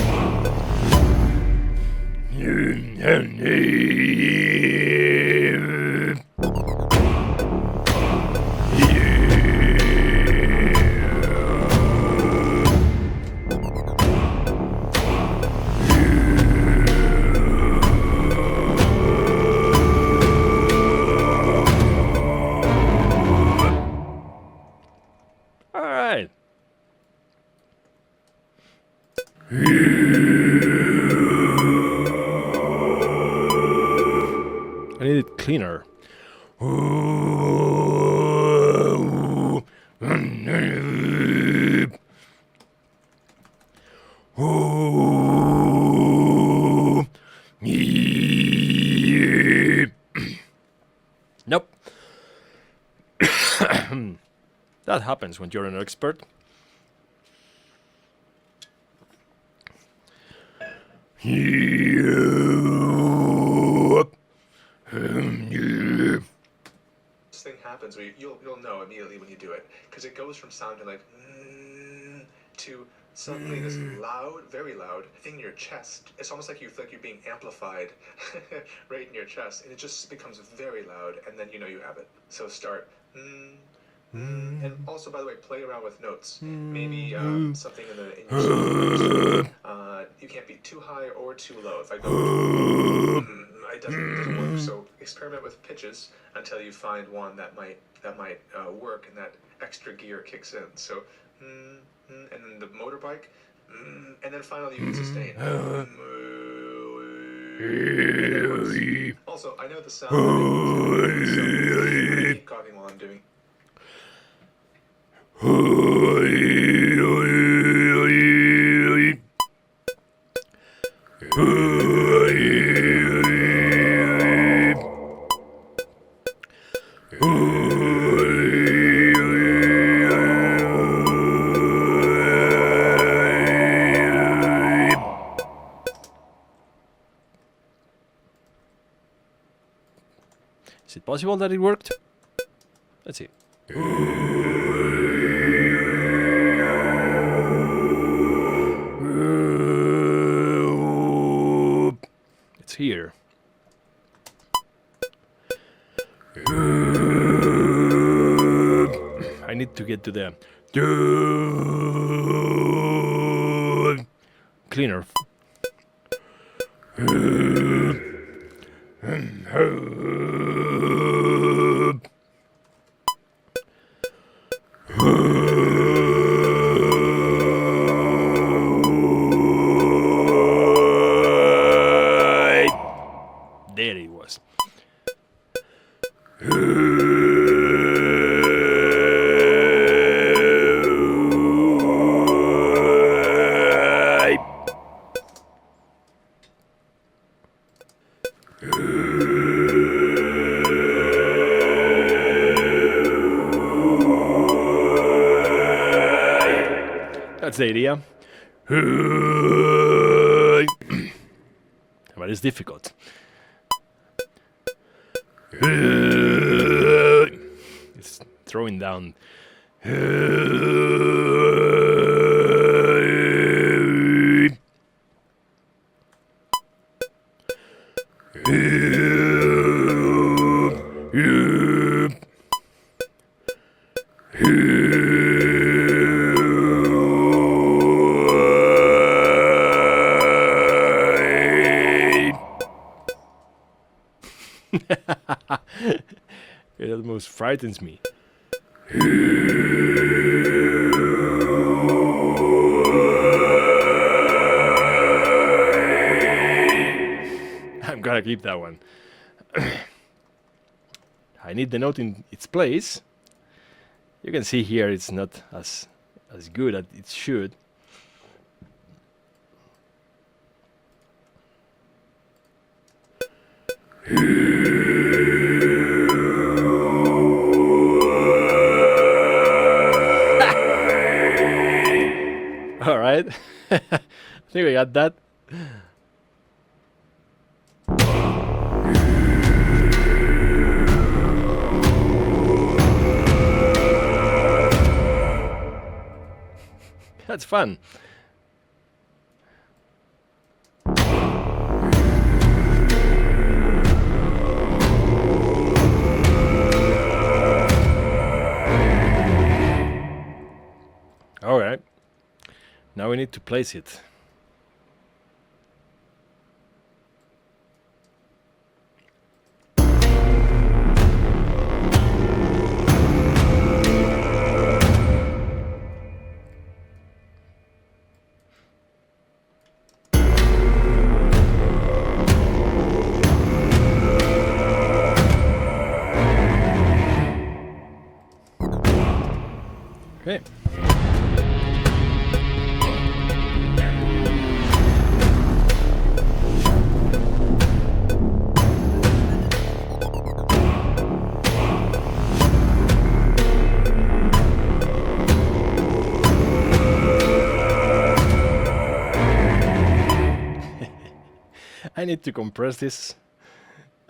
All right. I need it cleaner. Nope. That happens when you're an expert. This thing happens where you'll know immediately when you do it, because it goes from sounding like to suddenly this loud, very loud thing in your chest. It's almost like you feel like you're being amplified right in your chest, and it just becomes very loud, and then you know you have it. So start And also, by the way, play around with notes. Maybe something in your song. You can't be too high or too low. If I go, it doesn't work. So experiment with pitches until you find one that might work, and that extra gear kicks in. So, and then the motorbike, and then finally you can sustain. Also, I know the sound. So keep coughing while I'm doing. Is it possible that it worked? Let's see. It's here. I need to get to the cleaner. There it was. That's the idea. But it's difficult. It's throwing down. It almost frightens me. I'm gonna keep that one. I need the note in its place. You can see here it's not as good as it should. All right. I think we got that. That's fun. All right. Now we need to place it. Okay. I need to compress this.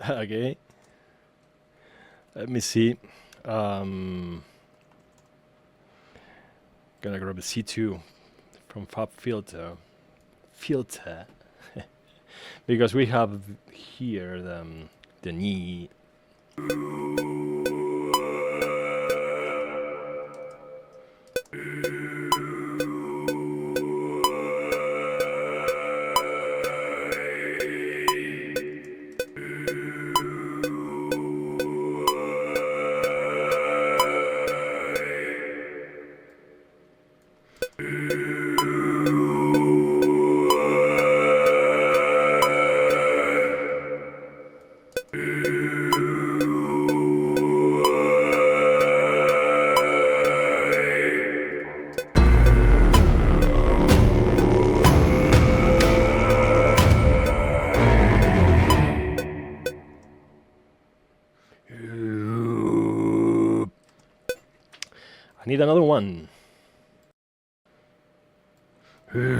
Okay. Let me see. Gonna grab a C2 from Fab Filter. Because we have here the knee. I need another one. No.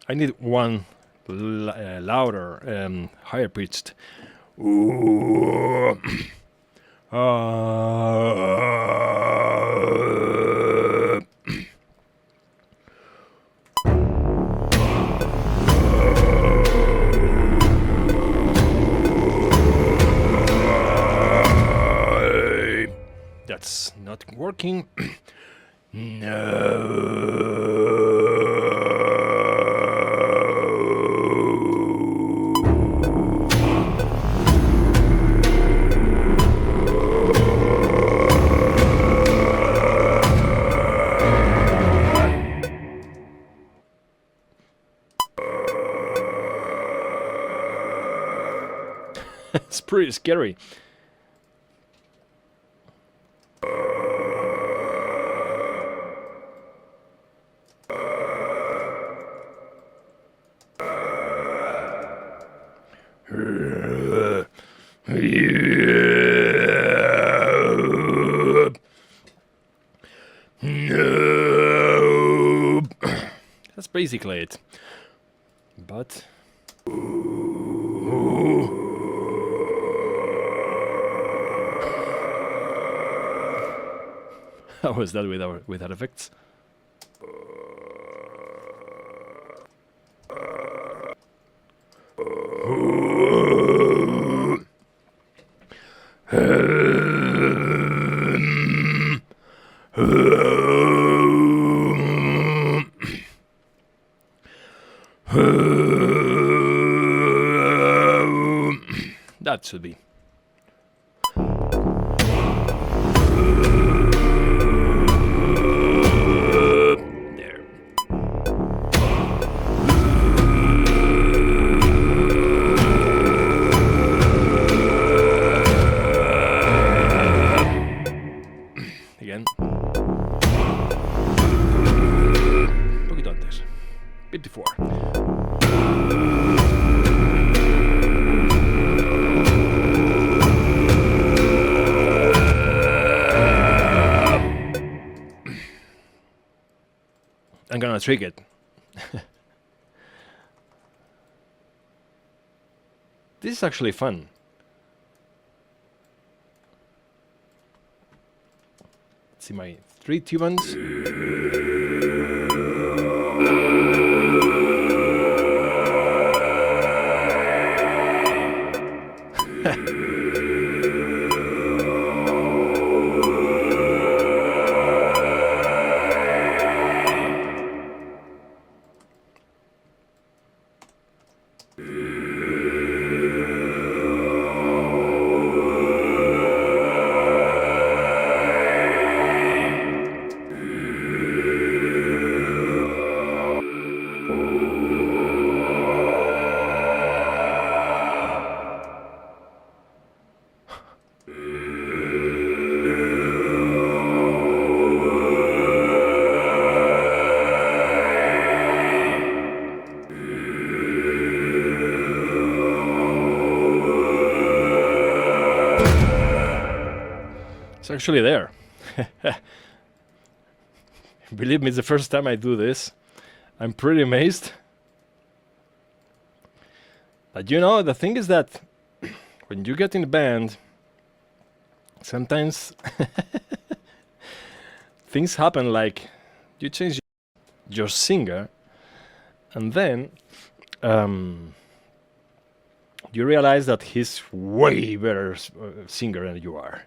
I need one louder, higher pitched. That's not working. It's pretty scary. No. That's basically it. But how was that without effects? That should be. There. Again. Un poquito antes. 54. I'm gonna trick it. This is actually fun. Let's see my 3 tuvans. It's actually there. Believe me, it's the first time I do this. I'm pretty amazed. But you know, the thing is that when you get in a band, sometimes things happen, like you change your singer and then you realize that he's way better singer than you are.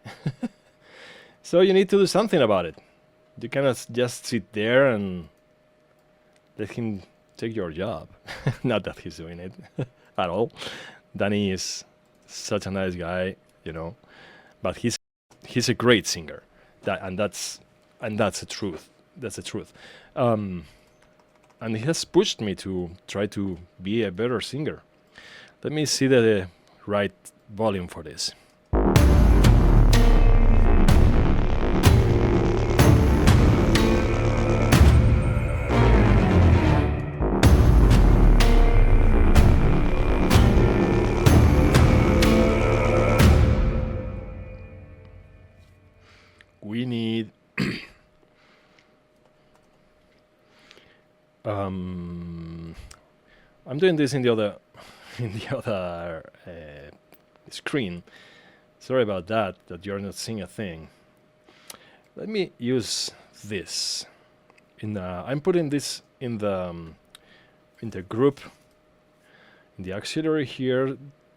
So you need to do something about it. You cannot just sit there and let him take your job. Not that he's doing it at all. Danny is such a nice guy, you know, but he's a great singer. That's and that's the truth. That's the truth. And it has pushed me to try to be a better singer. Let me see the right volume for this. We need I'm doing this in the other screen. Sorry about that you're not seeing a thing. Let me use this. I'm putting this in the group, in the auxiliary here.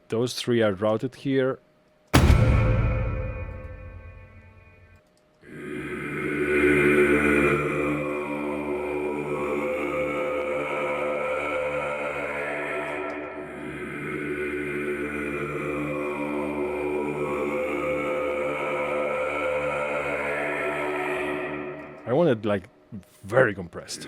Those three are routed here. I want it like very compressed.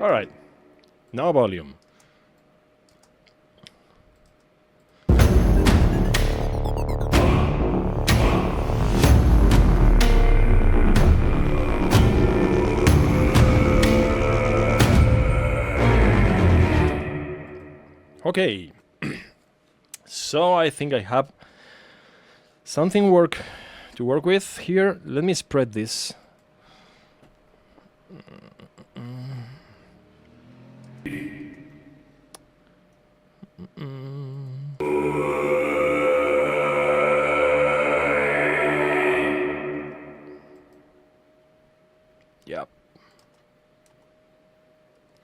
All right, now volume. Okay, so I think I have something to work with here. Let me spread this. Yep.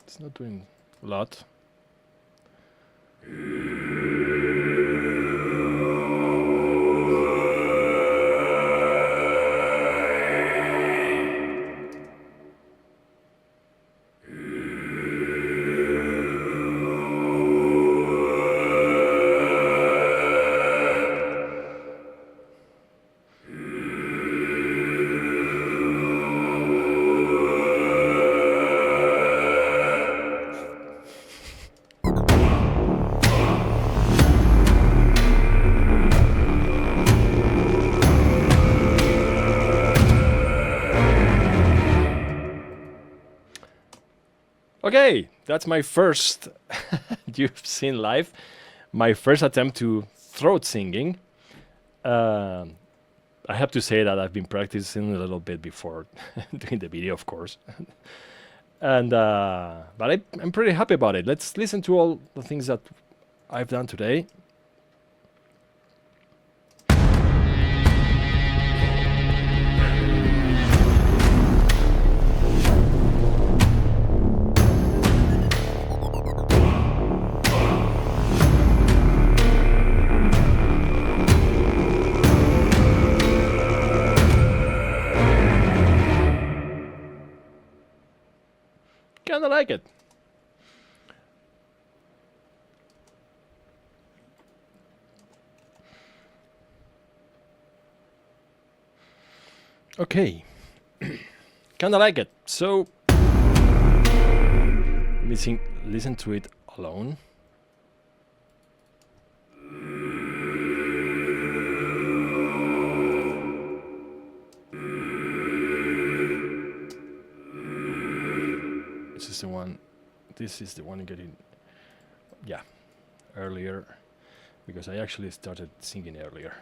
It's not doing a lot. Okay, that's my first, you've seen live, my first attempt to throat singing. I have to say that I've been practicing a little bit before doing the video, of course. And but I'm pretty happy about it. Let's listen to all the things that I've done today. Kinda like it. Okay. Kinda like it. So let me listen to it alone. This is the one getting, yeah, earlier, because I actually started singing earlier.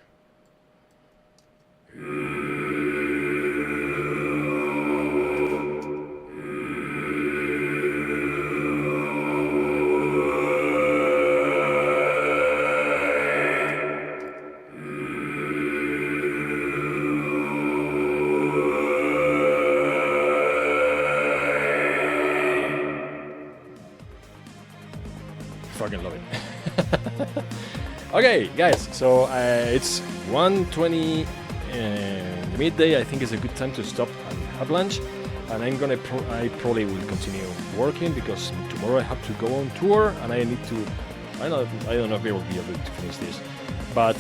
fucking love it. Okay, guys, so it's 1:20 in the midday. I think it's a good time to stop and have lunch. And I probably will continue working because tomorrow I have to go on tour and I need to. I don't know if I will be able to finish this, but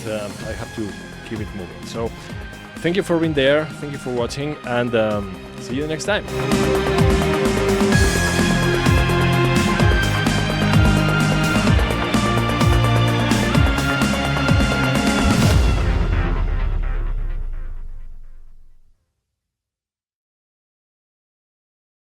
I have to keep it moving. So, thank you for being there. Thank you for watching, and see you next time.